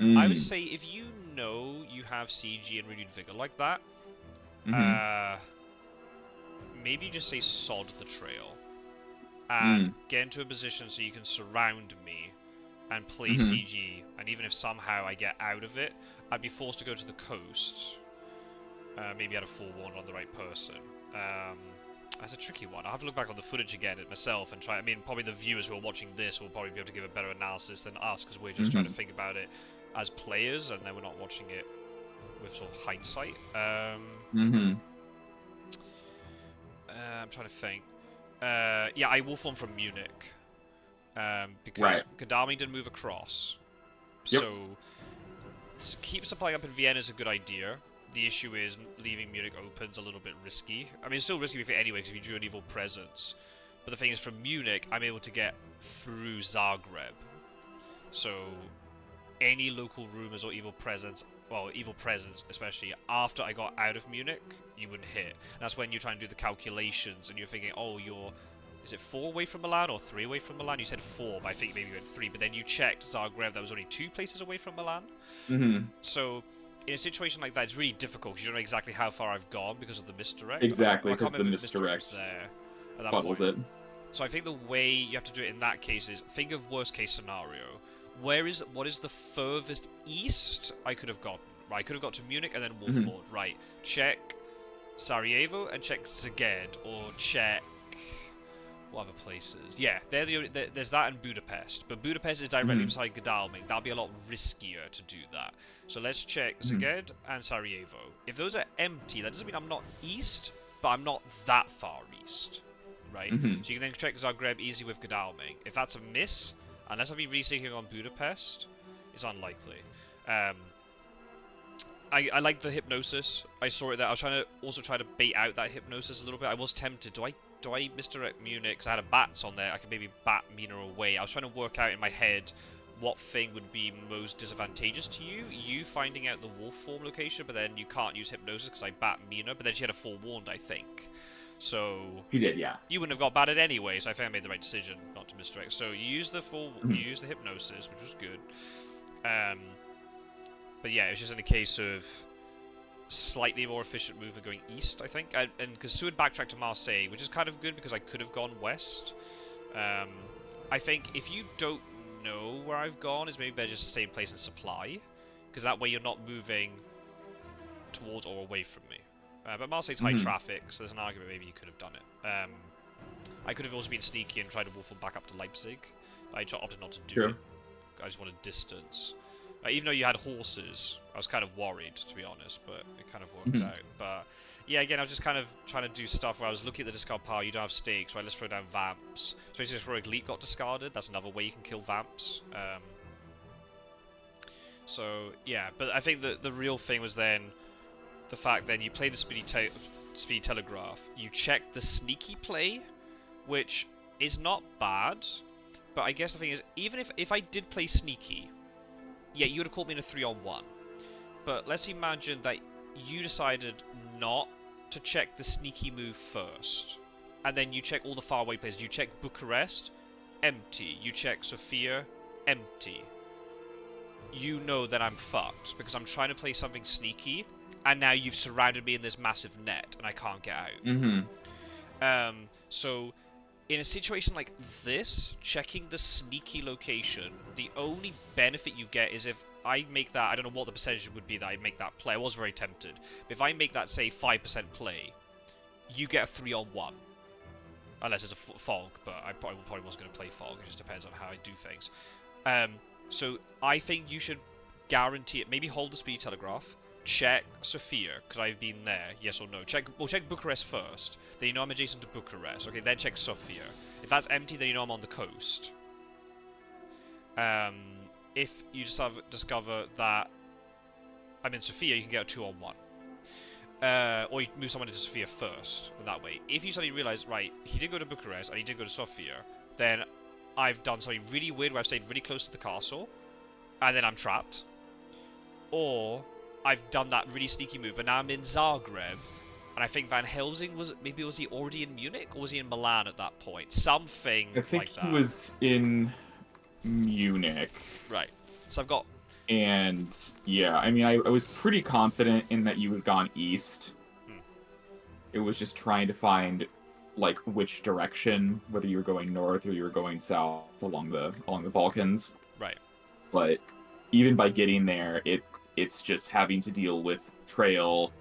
Speaker 1: I would say if you know you have CG and Renewed Vigor like that, maybe you just say sod the trail and get into a position so you can surround me and play CG, and even if somehow I get out of it, I'd be forced to go to the coast. Maybe I'd have forewarned on the right person. That's a tricky one. I'll have to look back on the footage again at myself and try... I mean, probably the viewers who are watching this will probably be able to give a better analysis than us, because we're just trying to think about it as players, and then we're not watching it with sort of hindsight. I'm trying to think. Yeah, I wolf on from Munich. Because Godalming didn't move across.
Speaker 2: Yep.
Speaker 1: So, keep supplying up in Vienna is a good idea. The issue is leaving Munich open's a little bit risky. I mean, it's still risky for anyway, because if you drew an evil presence. But the thing is, from Munich, I'm able to get through Zagreb. So, any local rumors or evil presence, well, evil presence especially, after I got out of Munich, you wouldn't hit. And that's when you're trying to do the calculations, and you're thinking, oh, you're... Is it 4 away from Milan or 3 away from Milan? You said 4, but I think maybe you went 3. But then you checked Zagreb, that was only 2 places away from Milan. So, in a situation like that, it's really difficult because you don't know exactly how far I've gone because of the misdirect.
Speaker 2: Exactly, because the misdirect
Speaker 1: was there at that
Speaker 2: fuddles
Speaker 1: point.
Speaker 2: it.
Speaker 1: So I think the way you have to do it in that case is think of worst case scenario. What is the furthest east I could have gotten? Right, I could have got to Munich and then Wolford. Right, check Sarajevo and check Szeged, or check... What other places? Yeah, they're the only, there's that in Budapest, but Budapest is directly beside Godalming. That'll be a lot riskier to do that. So let's check Szeged and Sarajevo. If those are empty, that doesn't mean I'm not east, but I'm not that far east, right? So you can then check Zagreb easy with Godalming. If that's a miss, unless I've been rethinking on Budapest, it's unlikely. I like the hypnosis. I saw it there. I was trying to bait out that hypnosis a little bit. I was tempted. Do I misdirect Munich? Because I had a bats on there. I could maybe bat Mina away. I was trying to work out in my head what thing would be most disadvantageous to you. You finding out the wolf form location, but then you can't use hypnosis because I bat Mina. But then she had a forewarned, I think. So
Speaker 2: You did, yeah.
Speaker 1: you wouldn't have got batted anyway. So I think I made the right decision not to misdirect. So you used the you used the hypnosis, which was good. But yeah, it was just in a case of slightly more efficient movement going east, I think. And because Sue had backtracked to Marseille, which is kind of good because I could have gone west. I think if you don't know where I've gone, it's maybe better just to stay in place and supply. Because that way you're not moving towards or away from me. But Marseille's high traffic, so there's an argument maybe you could have done it. I could have also been sneaky and tried to wolf them back up to Leipzig. But I opted not to do it. I just wanted distance. Even though you had horses, I was kind of worried, to be honest, but it kind of worked out. But yeah, again, I was just kind of trying to do stuff where I was looking at the discard pile, you don't have stakes, right, let's throw down vamps. Especially if Heroic Leap got discarded, that's another way you can kill vamps. So, yeah, but I think that the real thing was then, the fact then you play the speedy telegraph, you check the sneaky play, which is not bad, but I guess the thing is, even if I did play sneaky, yeah, you would have caught me in a 3-on-1. But let's imagine that you decided not to check the sneaky move first, and then you check all the faraway places. You check Bucharest, empty. You check Sofia, empty. You know that I'm fucked, because I'm trying to play something sneaky, and now you've surrounded me in this massive net, and I can't get out. So, in a situation like this, checking the sneaky location, the only benefit you get is if I make that, I don't know what the percentage would be that I make that play, I was very tempted, but if I make that, say, 5% play, you get a 3-on-1. Unless it's a fog, but I probably wasn't going to play fog, it just depends on how I do things. So I think you should guarantee it, maybe hold the speed telegraph, check Sofia, because I've been there, yes or no. Check Bucharest first, then you know I'm adjacent to Bucharest, okay, then check Sofia. If that's empty, then you know I'm on the coast. If you discover that I'm in Sofia, you can get a 2-on-1. Or you move someone into Sofia first, that way. If you suddenly realise, right, he did go to Bucharest, and he did go to Sofia, then I've done something really weird where I've stayed really close to the castle, and then I'm trapped. Or I've done that really sneaky move, but now I'm in Zagreb, and I think Van Helsing was he already in Munich, or was he in Milan at that point? Something like that.
Speaker 2: I think he was in Munich.
Speaker 1: Right. So I've got...
Speaker 2: And, yeah, I mean, I was pretty confident in that you had gone east. It was just trying to find, like, which direction, whether you were going north or you were going south along the Balkans.
Speaker 1: Right.
Speaker 2: But even by getting there, it's just having to deal with trail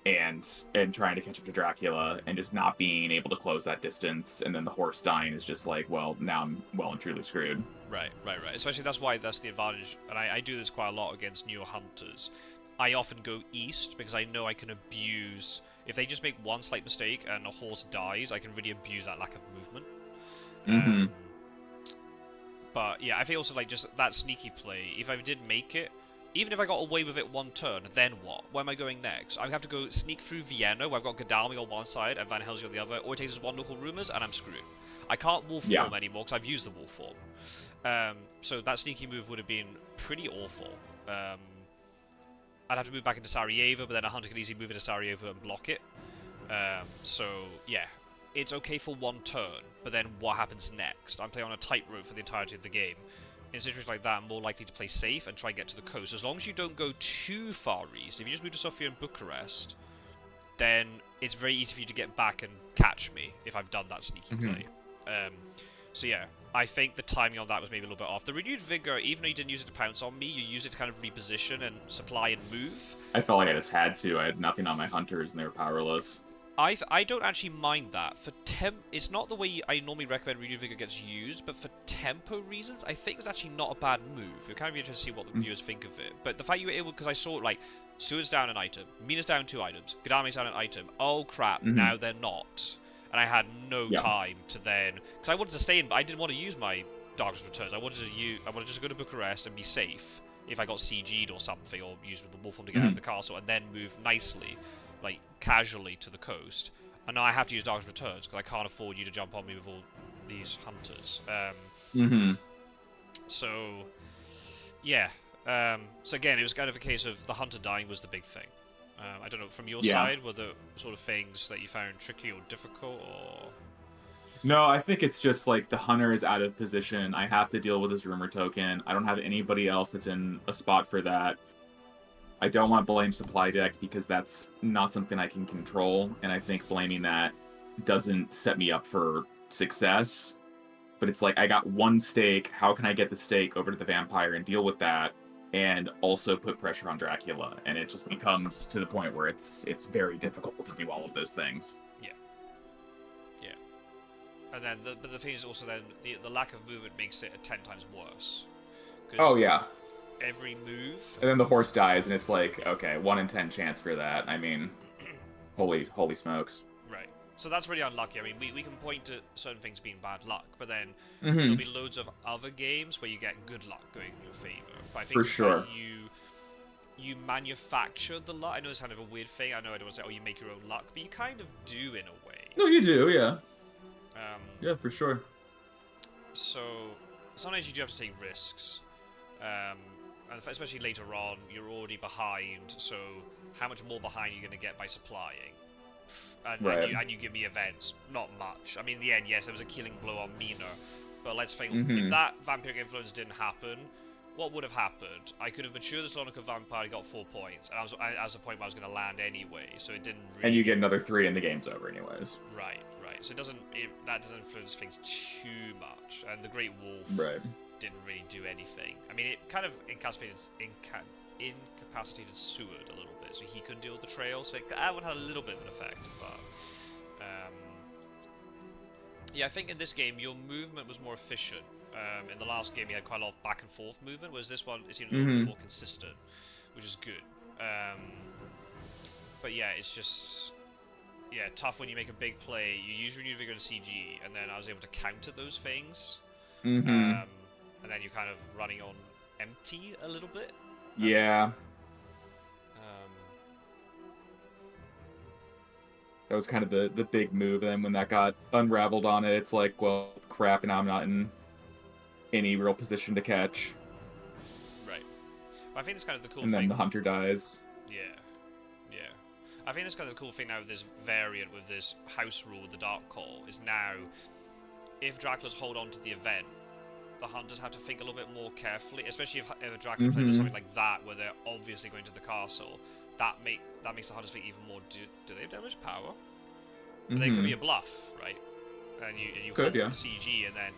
Speaker 2: and trying to catch up to Dracula and just not being able to close that distance, and then the horse dying is just like, well, now I'm well and truly screwed.
Speaker 1: Right. Especially that's the advantage, and I do this quite a lot against newer hunters. I often go east because I know I can abuse... If they just make one slight mistake and a horse dies, I can really abuse that lack of movement. But yeah, I think also like just that sneaky play, if I did make it, even if I got away with it one turn, then what? Where am I going next? I have to go sneak through Vienna, where I've got Godalming on one side and Van Helsing on the other, or it takes us one local rumours, and I'm screwed. I can't wolf form anymore, because I've used the wolf form. So that sneaky move would have been pretty awful. I'd have to move back into Sarajevo, but then a hunter can easily move into Sarajevo and block it. So, yeah. It's okay for one turn, but then what happens next? I'm playing on a tightrope for the entirety of the game. In a situation like that, I'm more likely to play safe and try and get to the coast. As long as you don't go too far east, if you just move to Sofia and Bucharest, then it's very easy for you to get back and catch me if I've done that sneaky play. So yeah, I think the timing on that was maybe a little bit off. The Renewed Vigor, even though you didn't use it to pounce on me, you used it to kind of reposition and supply and move.
Speaker 2: I felt like I just had to. I had nothing on my hunters, and they were powerless.
Speaker 1: I don't actually mind that. For it's not the way I normally recommend Renewed Vigor gets used, but for tempo reasons, I think it was actually not a bad move. It would kind of be interesting to see what the viewers think of it. But the fact you were able, because I saw, like, Stuart's down an item, Mina's down 2 items, Godalming's down an item. Oh crap, now they're not. And I had no time to then... Because I wanted to stay in, but I didn't want to use my Darkest Returns. I wanted to just go to Bucharest and be safe if I got CG'd or something, or use the wolf form to get out of the castle, and then move nicely, like, casually to the coast. And now I have to use Darkest Returns, because I can't afford you to jump on me with all these hunters. So, yeah. So again, it was kind of a case of the hunter dying was the big thing. I don't know, from your side, were there sort of things that you found tricky or difficult, or...?
Speaker 2: No, I think it's just, like, the hunter is out of position. I have to deal with his rumor token. I don't have anybody else that's in a spot for that. I don't want to blame supply deck, because that's not something I can control, and I think blaming that doesn't set me up for success. But it's like, I got one stake, how can I get the stake over to the vampire and deal with that? And also put pressure on Dracula, and it just becomes to the point where it's very difficult to do all of those things.
Speaker 1: Yeah. And then the thing is also then the lack of movement makes it 10 times worse.
Speaker 2: Oh yeah.
Speaker 1: Every move.
Speaker 2: And then the horse dies, and it's like, okay, 1 in 10 chance for that. I mean, holy smokes.
Speaker 1: Right. So that's really unlucky. I mean, we can point to certain things being bad luck, but then there'll be loads of other games where you get good luck going in your favor. But I think
Speaker 2: for sure.
Speaker 1: you manufacture the luck. I know it's kind of a weird thing. I know I don't want to say, oh, you make your own luck, but you kind of do in a way.
Speaker 2: No, you do, yeah.
Speaker 1: Um,
Speaker 2: Yeah, for sure.
Speaker 1: So sometimes you do have to take risks, and especially later on, you're already behind. So how much more behind are you going to get by supplying? And you give me events, not much. I mean, in the end, yes, there was a killing blow on Mina, but let's think, if that vampiric influence didn't happen, what would have happened? I could have matured the Slonica Vampire, got 4 points, and I was at the point where I was going to land anyway, so it didn't really...
Speaker 2: And you get another 3 and the game's over anyways.
Speaker 1: Right. So that doesn't influence things too much, and the Great Wolf didn't really do anything. I mean, it kind of incapacitated Seward a little bit, so he couldn't deal with the trail, so that one had a little bit of an effect, but... yeah, I think in this game, your movement was more efficient. In the last game, you had quite a lot of back and forth movement, whereas this one, it seemed a little bit more consistent, which is good. But yeah, it's just... Yeah, tough when you make a big play. You use renewed vigor and CG, and then I was able to counter those things. And then you're kind of running on empty a little bit.
Speaker 2: Yeah. That was kind of the big move, and then when that got unraveled on it, it's like, well, crap, and I'm not in any real position to catch.
Speaker 1: Right. But I think that's kind of the cool
Speaker 2: thing.
Speaker 1: And
Speaker 2: then the hunter dies.
Speaker 1: Yeah. I think that's kind of the cool thing now with this variant, with this house rule with the Dark Call, is now, if Draculas hold on to the event, the hunters have to think a little bit more carefully, especially if a Dracula player does something like that, where they're obviously going to the castle. That makes the hunters think even more, do they have damage power? But they could be a bluff, right? And you hold the CG, and then...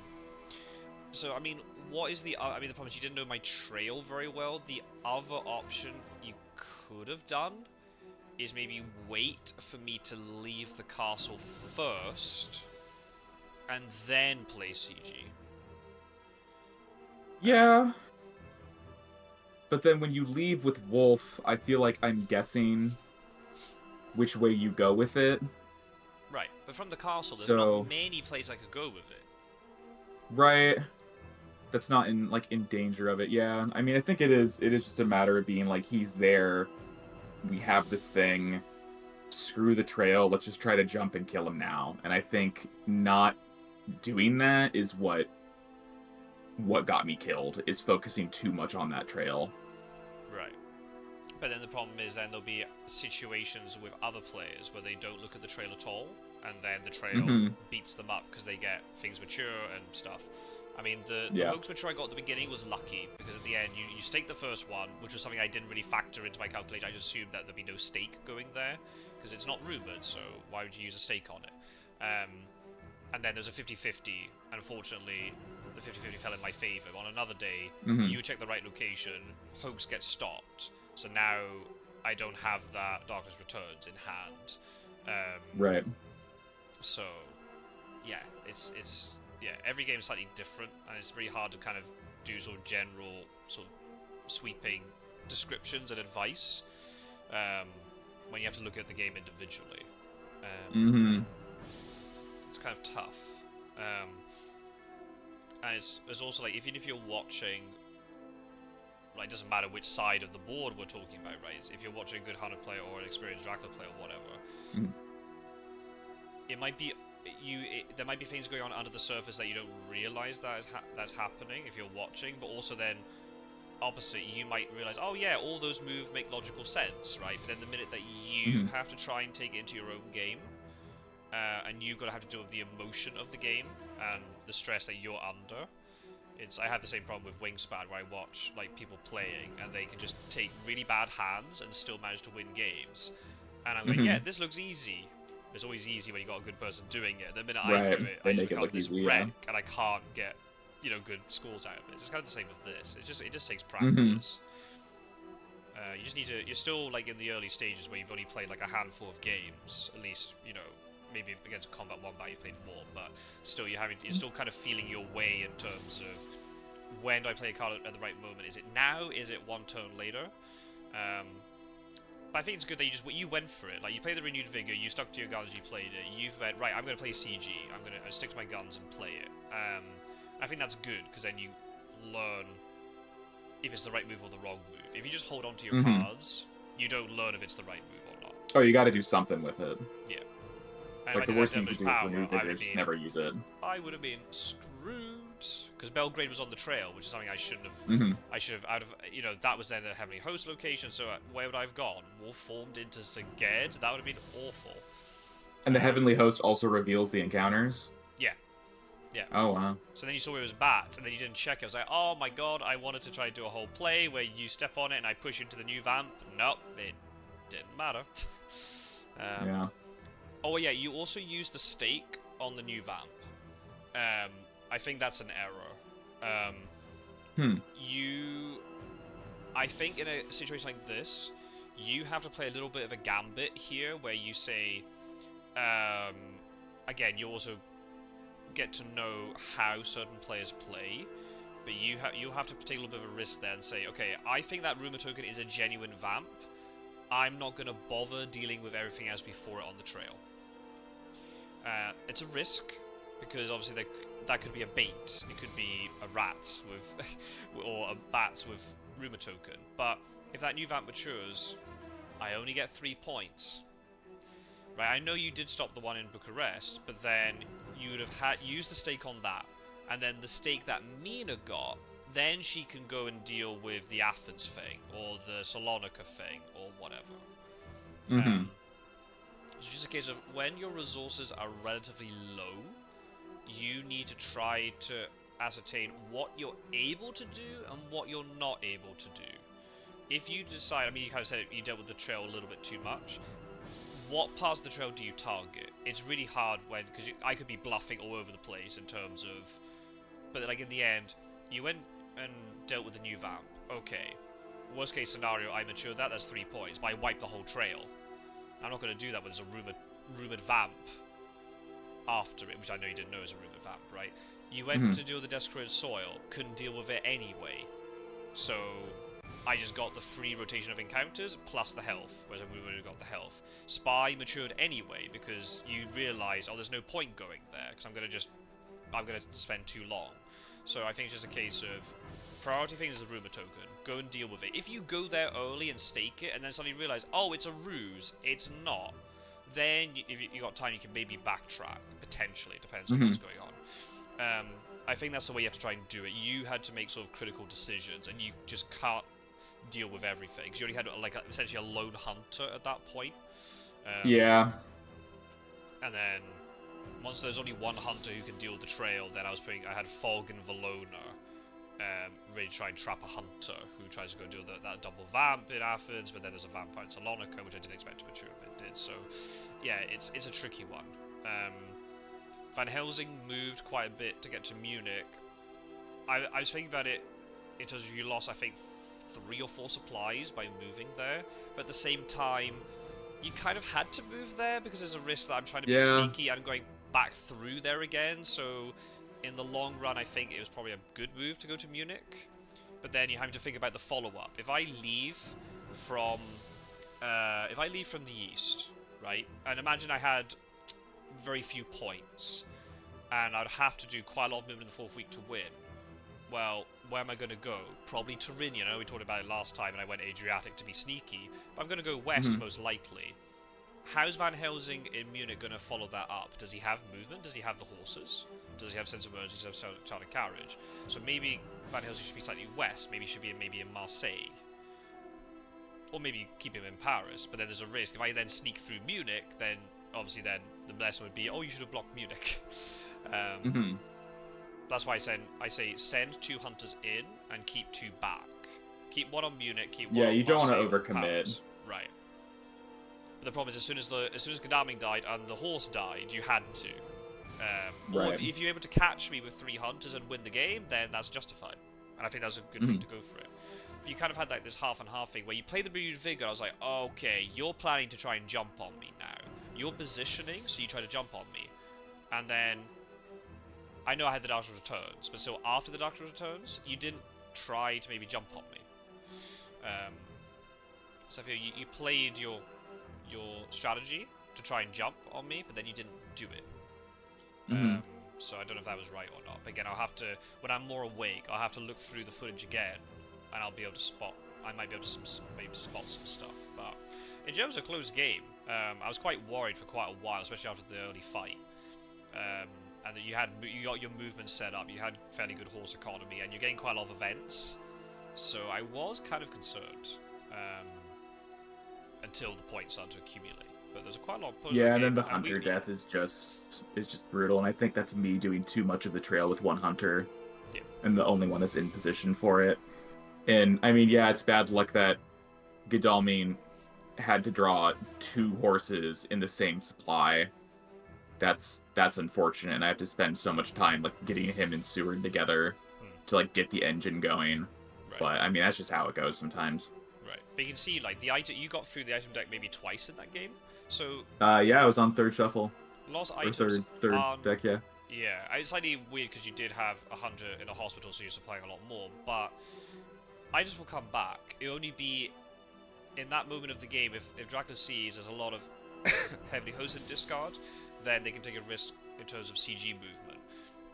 Speaker 1: So, I mean, what is the... I mean, the problem is you didn't know my trail very well. The other option you could have done is maybe wait for me to leave the castle first, and then play CG.
Speaker 2: Yeah. But then when you leave with Wolf, I feel like I'm guessing which way you go with it.
Speaker 1: Right, but from the castle, there's not many places I could go with it.
Speaker 2: Right. That's not in danger of it. Yeah. I mean, I think it is just a matter of being like, he's there. We have this thing. Screw the trail. Let's just try to jump and kill him now. And I think not doing that is what got me killed, is focusing too much on that trail.
Speaker 1: Right. But then the problem is then there'll be situations with other players where they don't look at the trail at all, and then the trail beats them up because they get things mature and stuff. I mean, the Hoax Mature I got at the beginning was lucky, because at the end, you stake the first one, which was something I didn't really factor into my calculation. I just assumed that there'd be no stake going there, because it's not rumoured, so why would you use a stake on it? And then there's a 50-50, and unfortunately, the 50-50 fell in my favour. On another day, you check the right location, Hoax gets stopped, so now I don't have that Darkness Returns in hand.
Speaker 2: Right.
Speaker 1: So, yeah, it's every game is slightly different, and it's very hard to kind of do sort of general, sort of sweeping descriptions and advice when you have to look at the game individually. It's kind of tough. And it's also like, even if you're watching, like, it doesn't matter which side of the board we're talking about, right? If you're watching a good Hunter player or an experienced Dracula player or whatever, it might be... there might be things going on under the surface that you don't realize that's happening if you're watching, but also then opposite, you might realize, oh yeah, all those moves make logical sense, right? But then the minute that you have to try and take it into your own game, and you've got to have to deal with the emotion of the game and the stress that you're under. I have the same problem with Wingspan, where I watch like people playing and they can just take really bad hands and still manage to win games, and I'm like, yeah, this looks easy. It's always easy when you got a good person doing it. The minute I do it, I just become this wreck, and I can't get, good scores out of it. It's kind of the same with this. It just takes practice. You just need to. You're still like in the early stages where you've only played like a handful of games, at least. Maybe against Combat Wombat you've played more, but still you're still kind of feeling your way in terms of when do I play a card at the right moment. Is it now? Is it one turn later? But I think it's good that you went for it. Like, you played the Renewed Vigor, you stuck to your guns, you played it. You've went, right, I'm going to play CG. I'm going to stick to my guns and play it. I think that's good, because then you learn if it's the right move or the wrong move. If you just hold on to your
Speaker 2: Mhm.
Speaker 1: cards, you don't learn if it's the right move or not.
Speaker 2: Oh, you got to do something with it.
Speaker 1: Yeah. And if
Speaker 2: Like
Speaker 1: I
Speaker 2: the
Speaker 1: did have
Speaker 2: worst thing you
Speaker 1: Devil's
Speaker 2: could do with
Speaker 1: Power,
Speaker 2: Renewed Vigor is just never use it.
Speaker 1: I would have been screwed. Because Belgrade was on the trail, which is something I shouldn't have.
Speaker 2: Mhm.
Speaker 1: I should have, out of, that was then a Heavenly Host location, so where would I have gone? Wolf formed into Szeged? That would have been awful.
Speaker 2: And the Heavenly Host also reveals the encounters.
Speaker 1: Yeah. Yeah.
Speaker 2: Oh wow.
Speaker 1: So then you saw it was Bat, and then you didn't check it. I was like, oh my god, I wanted to try and do a whole play where you step on it and I push you into the new vamp. Nope, it didn't matter.
Speaker 2: Yeah.
Speaker 1: Oh yeah, you also use the stake on the new vamp. I think that's an error. I think in a situation like this, you have to play a little bit of a gambit here, where you say, again, you also get to know how certain players play, but you'll have to take a little bit of a risk there and say, okay, I think that Rumor token is a genuine vamp. I'm not going to bother dealing with everything else before it on the trail. It's a risk, because obviously that could be a bait. It could be a rats with, or a bats with Rumor token. But if that new vamp matures, I only get 3 points. Right, I know you did stop the one in Bucharest, but then you would have used the stake on that, and then the stake that Mina got, then she can go and deal with the Athens thing, or the Salonika thing, or whatever. It's just a case of when your resources are relatively low, you need to try to ascertain what you're able to do and what you're not able to do. If you decide, I mean, you kind of said you dealt with the trail a little bit too much. What parts of the trail do you target? It's really hard because I could be bluffing all over the place in terms of, but like in the end, you went and dealt with the new vamp. Okay, worst case scenario, I matured that. That's 3 points, but I wiped the whole trail. I'm not going to do that when there's a rumored vamp after it, which I know you didn't know is a rumored vamp, right? You went to deal with the Desecrated Soil, couldn't deal with it anyway, so I just got the free rotation of encounters plus the health, whereas I would have got the health. Spy matured anyway, because you realise, oh, there's no point going there, because I'm going to spend too long. So I think it's just a case of, priority thing is the Rumour token, go and deal with it. If you go there early and stake it, and then suddenly realise, oh, it's a ruse, it's not, then if you got time, you can maybe backtrack, potentially, depends on what's going on. I think that's the way you have to try and do it. You had to make sort of critical decisions, and you just can't deal with everything, because you only had like essentially a lone hunter at that point.
Speaker 2: Yeah.
Speaker 1: And then once there's only one hunter who can deal with the trail, then I had Fog and Valona, really try and trap a hunter who tries to go do that double vamp in Athens, but then there's a vampire in Salonika, which I didn't expect to mature, but it did. So yeah, it's a tricky one. Van Helsing moved quite a bit to get to Munich. I was thinking about it in terms of you lost, I think, 3 or 4 supplies by moving there, but at the same time, you kind of had to move there because there's a risk that I'm trying to be sneaky and going back through there again, so in the long run, I think it was probably a good move to go to Munich, but then you have to think about the follow-up. If I leave from the east, right, and imagine I had very few points, and I'd have to do quite a lot of movement in the 4th week to win, well, where am I going to go? Probably Turin. I know we talked about it last time, and I went Adriatic to be sneaky, but I'm going to go west most likely. How's Van Helsing in Munich going to follow that up? Does he have movement? Does he have the horses? Does he have sense of urgency? Does he have chartered carriage? So maybe Van Helsing should be slightly west. Maybe he should be in Marseille. Or maybe keep him in Paris. But then there's a risk. If I then sneak through Munich, then obviously then the lesson would be, oh, you should have blocked Munich. That's why I say send 2 hunters in and keep 2 back. Keep 1 on Munich, keep 1 on Marseille.
Speaker 2: Yeah, you don't want to overcommit.
Speaker 1: Right. But the problem is, as soon as Godalming died and the horse died, you had to. Or if you're able to catch me with 3 hunters and win the game, then that's justified. And I think that's a good thing to go for it. But you kind of had like this half and half thing where you play the Renewed Vigor. I was like, okay, you're planning to try and jump on me now. You're positioning, so you try to jump on me, and then I know I had the Dark Souls Returns, but still after the Dark Souls Returns, you didn't try to maybe jump on me. So I feel you played your strategy to try and jump on me, but then you didn't do it. So I don't know if that was right or not. But again, I'll have to, when I'm more awake, I'll have to look through the footage again and I'll be able to spot. I might be able to maybe spot some stuff. But in general, it was a close game. I was quite worried for quite a while, especially after the early fight. And you got your movement set up. You had fairly good horse economy, and you're getting quite a lot of events. So I was kind of concerned until the points started to accumulate. But there's quite a lot of
Speaker 2: yeah, and then the hunter death is just brutal, and I think that's me doing too much of the trail with one hunter, and the only one that's in position for it. And I mean, yeah, it's bad luck that Godalming had to draw 2 horses in the same supply. That's unfortunate, and I have to spend so much time like getting him and Seward together to like get the engine going. Right. But I mean, that's just how it goes sometimes.
Speaker 1: Right. But you can see like the item you got through the item deck maybe twice in that game. So
Speaker 2: yeah, I was on 3rd shuffle.
Speaker 1: Lost
Speaker 2: or
Speaker 1: items.
Speaker 2: Third deck, yeah.
Speaker 1: Yeah, it's slightly weird because you did have a hunter in a hospital, so you're supplying a lot more. But items will come back. It'll only be in that moment of the game if Dracula sees there's a lot of heavily hosted discard, then they can take a risk in terms of CG movement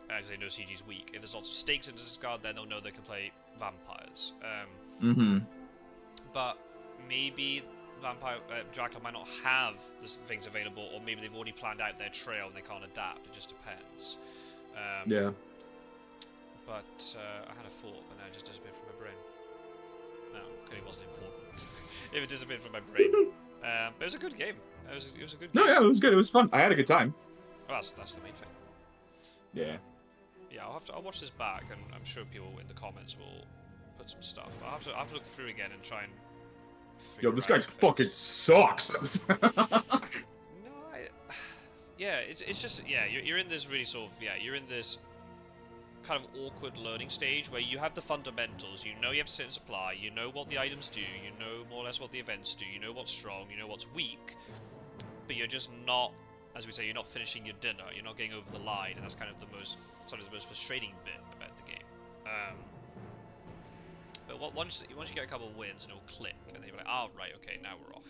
Speaker 1: because they know CG is weak. If there's lots of stakes in discard, then they'll know they can play vampires. But maybe Dracula might not have the things available, or maybe they've already planned out their trail and they can't adapt. It just depends.
Speaker 2: Yeah.
Speaker 1: But I had a thought, but now it just disappeared from my brain. No, because it wasn't important. If it disappeared from my brain. But it was a good game. It was a good game.
Speaker 2: No, yeah, it was good. It was fun. I had a good time.
Speaker 1: Well, that's the main thing.
Speaker 2: Yeah.
Speaker 1: Yeah, I'll watch this back, and I'm sure people in the comments will put some stuff. But I'll have to look through again and try and.
Speaker 2: Yo, this guy fucking sucks.
Speaker 1: Yeah, it's just you're in this really sort of you're in this kind of awkward learning stage where you have the fundamentals. You know you have to sit and supply. You know what the items do. You know more or less what the events do. You know what's strong. You know what's weak. But you're just not, as we say, you're not finishing your dinner. You're not getting over the line, and that's kind of sometimes the most frustrating bit about the game. But once you get a couple of wins, it'll click, and then you're like, oh, right, okay, now we're off.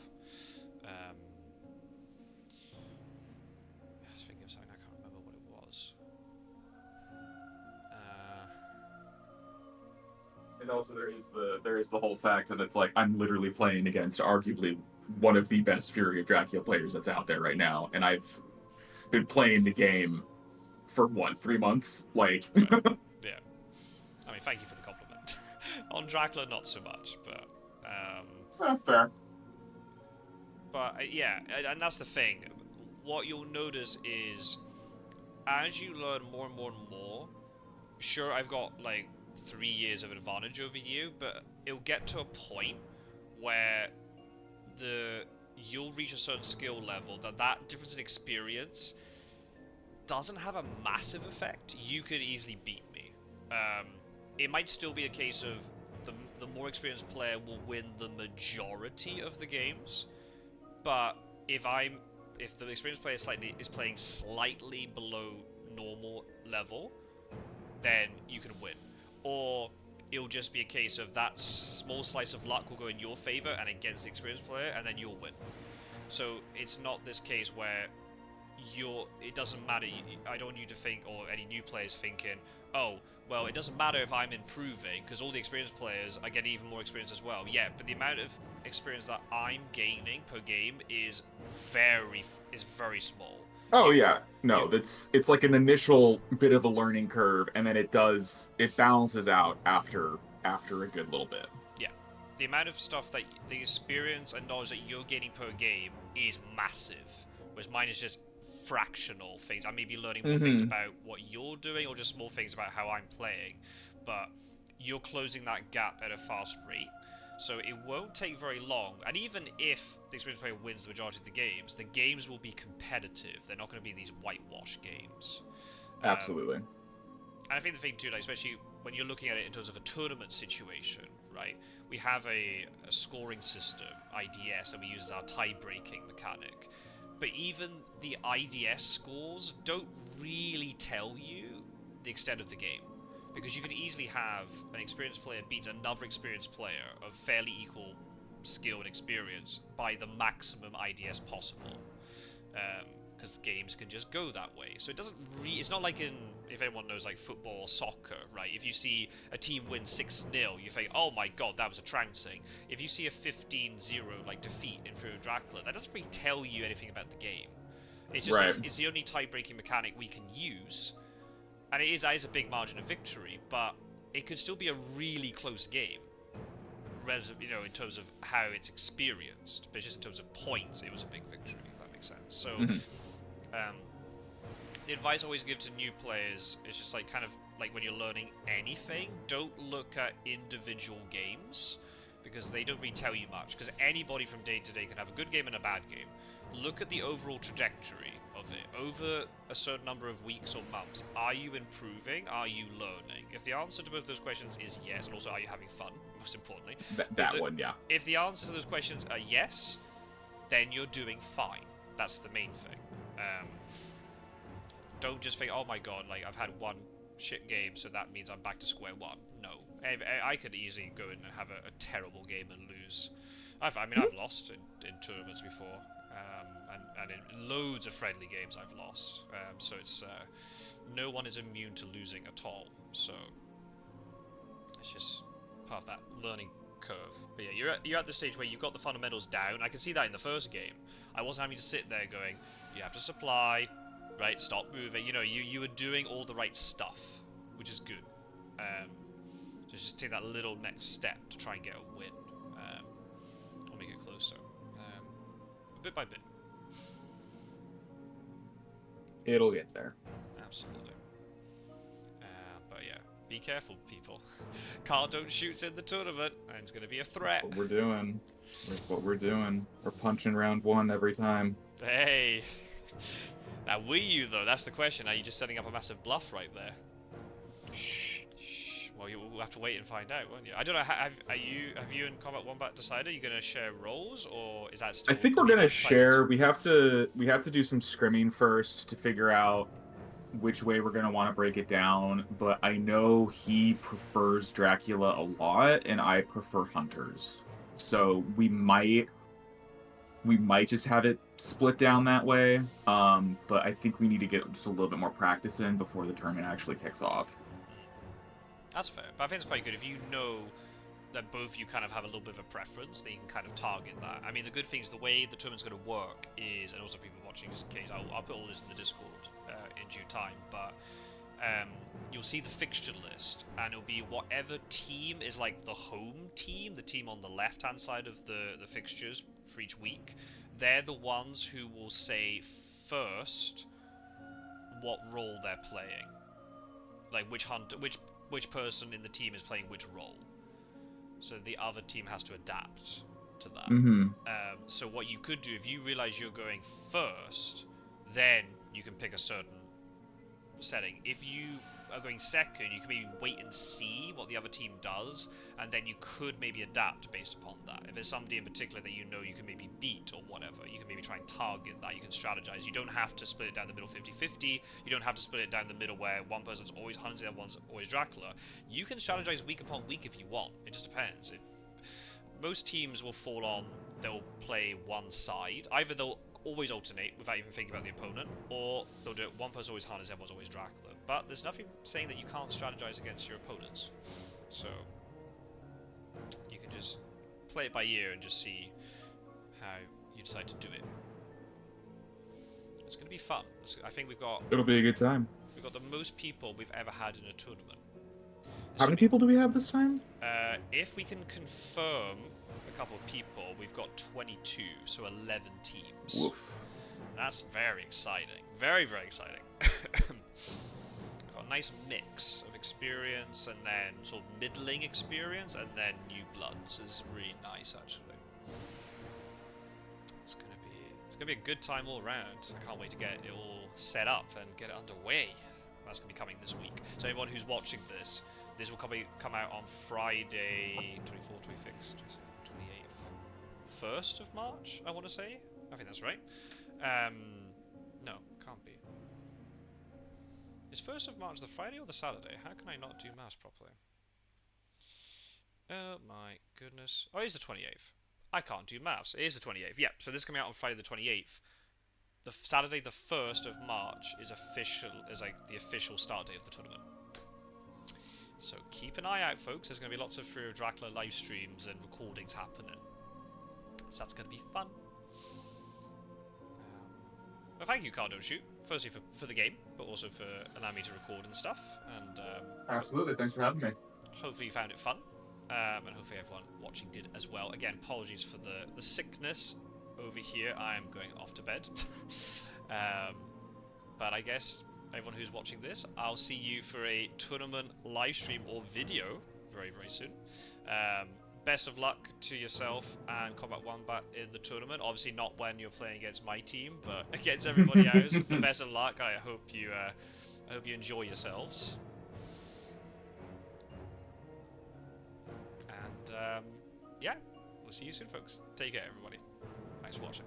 Speaker 1: I was thinking of something, I can't remember what it was.
Speaker 2: And also there is the whole fact that it's like I'm literally playing against arguably one of the best Fury of Dracula players that's out there right now, and I've been playing the game for what, 3 months? Like,
Speaker 1: yeah. I mean, thank you for the compliment. On Dracula, not so much, but
Speaker 2: fair.
Speaker 1: But yeah, and that's the thing. What you'll notice is, as you learn more and more and more, sure, I've got like 3 years of advantage over you, but it'll get to a point where you'll reach a certain skill level that difference in experience doesn't have a massive effect. You could easily beat me. It might still be a case of the more experienced player will win the majority of the games, but if the experienced player is playing slightly below normal level, then you can win. Or it'll just be a case of that small slice of luck will go in your favor and against the experienced player, and then you'll win. So it's not this case where it doesn't matter. I don't want you to think, or any new players thinking, oh, well, it doesn't matter if I'm improving, because all the experienced players are getting even more experience as well. Yeah, but the amount of experience that I'm gaining per game is very small.
Speaker 2: Oh yeah, no, it's like an initial bit of a learning curve, and then it balances out after a good little bit.
Speaker 1: Yeah, the amount of stuff that the experience and knowledge that you're gaining per game is massive, whereas mine is just fractional things. I may be learning more things about what you're doing, or just small things about how I'm playing, but you're closing that gap at a fast rate. So it won't take very long, and even if the experienced player wins the majority of the games will be competitive. They're not going to be these whitewash games.
Speaker 2: Absolutely.
Speaker 1: And I think the thing too, like, especially when you're looking at it in terms of a tournament situation, right? We have a scoring system, IDS, that we use as our tie-breaking mechanic. But even the IDS scores don't really tell you the extent of the game. Because you could easily have an experienced player beat another experienced player of fairly equal skill and experience by the maximum IDS possible. because games can just go that way. So it doesn't it's not like in, if anyone knows like football or soccer, right? If you see a team win 6-0, you think, oh my god, that was a trouncing. If you see a 15-0 like defeat in Fury of Dracula, that doesn't really tell you anything about the game. It's just
Speaker 2: Right.
Speaker 1: it's the only tie-breaking mechanic we can use, and that is a big margin of victory, but it could still be a really close game, in terms of how it's experienced, but just in terms of points, it was a big victory, if that makes sense. So, um, the advice I always give to new players is just like kind of like when you're learning anything, don't look at individual games because they don't really tell you much. Because anybody from day to day can have a good game and a bad game. Look at the overall trajectory of it over a certain number of weeks or months. Are you improving? Are you learning? If the answer to both those questions is yes, and also are you having fun, most importantly.
Speaker 2: That one, yeah.
Speaker 1: If the answer to those questions are yes, then you're doing fine. That's the main thing. Don't just think, oh my god, like I've had one shit game, so that means I'm back to square one. No, I could easily go in and have a terrible game and lose. I've lost in tournaments before, and in loads of friendly games I've lost. So it's no one is immune to losing at all. So it's just part of that learning curve. But yeah, you're at the stage where you've got the fundamentals down. I can see that in the first game. I wasn't having to sit there going, you have to supply, right? Stop moving. You were doing all the right stuff, which is good. So just take that little next step to try and get a win, or make it closer, bit by bit.
Speaker 2: It'll get there.
Speaker 1: Absolutely. But yeah, be careful, people. Carl don't shoot in the tournament, and it's going to be a threat.
Speaker 2: That's what we're doing. That's what we're doing. We're punching round one every time.
Speaker 1: Hey. Now, were you, though? That's the question. Are you just setting up a massive bluff right there?
Speaker 2: Shh.
Speaker 1: Well, we'll have to wait and find out, won't you? I don't know. Have you and Combat Wombat decided? Are you going to share roles, or is that still?
Speaker 2: I think we're gonna share. We have to do some scrimming first to figure out which way we're gonna want to break it down. But I know he prefers Dracula a lot, and I prefer Hunters. So we might just have it split down that way. But I think we need to get just a little bit more practice in before the tournament actually kicks off.
Speaker 1: That's fair, but I think it's quite good if you know that both you kind of have a little bit of a preference, then you can kind of target that. I mean, the good thing is the way the tournament's going to work is, and also people watching just in case, I'll put all this in the Discord in due time, but you'll see the fixture list, and it'll be whatever team is like the home team, the team on the left-hand side of the fixtures for each week. They're the ones who will say first what role they're playing, like which person in the team is playing which role. So the other team has to adapt to that. So what you could do, if you realize you're going first, then you can pick a certain setting. If you are going second, you can maybe wait and see what the other team does, and then you could maybe adapt based upon that. If there's somebody in particular that you know you can maybe beat or whatever, you can maybe try and target that. You can strategize. You don't have to split it down the middle 50-50. You don't have to split it down the middle where one person's always Hans, the other one's always Dracula. You can strategize week upon week if you want. It just depends. Most teams will fall on, they'll play one side. Either they'll always alternate without even thinking about the opponent, or they'll do it one person's always Hans, everyone's always Dracula. But there's nothing saying that you can't strategize against your opponents. So you can just play it by ear and just see how you decide to do it. It's going to be fun. I think
Speaker 2: It'll be a good time.
Speaker 1: We've got the most people we've ever had in a tournament.
Speaker 2: How many people do we have this time?
Speaker 1: If we can confirm a couple of people, we've got 22, so 11 teams.
Speaker 2: Woof.
Speaker 1: That's very exciting. Very, very exciting. We've got a nice mix of experience and then sort of middling experience and then new bloods. Is really nice, actually. It's gonna be a good time all around. I can't wait to get it all set up and get it underway. That's gonna be coming this week. So everyone who's watching this will come out on Friday, 24th, 25th, 28th, 1st of March, I want to say. I think that's right. No, can't be. Is 1st of March the Friday or the Saturday? How can I not do maths properly? Oh my goodness. Oh, it is the 28th. I can't do maths. It is the 28th. Yeah, so this is coming out on Friday the 28th. the Saturday the 1st of March is like the official start date of the tournament. So keep an eye out, folks. There's going to be lots of Fury of Dracula live streams and recordings happening. So that's going to be fun. Well, thank you, Car Don't Shoot. Firstly for the game, but also for allowing me to record and stuff. And
Speaker 2: Absolutely, thanks for having me.
Speaker 1: hopefully you found it fun. And hopefully everyone watching did as well. Again, apologies for the sickness over here. I am going off to bed. But I guess everyone who's watching this, I'll see you for a tournament live stream or video very, very soon. Best of luck to yourself and Combat Wombat in the tournament. Obviously not when you're playing against my team, but against everybody else. The best of luck. I hope you enjoy yourselves. And yeah, we'll see you soon, folks. Take care, everybody. Thanks for watching.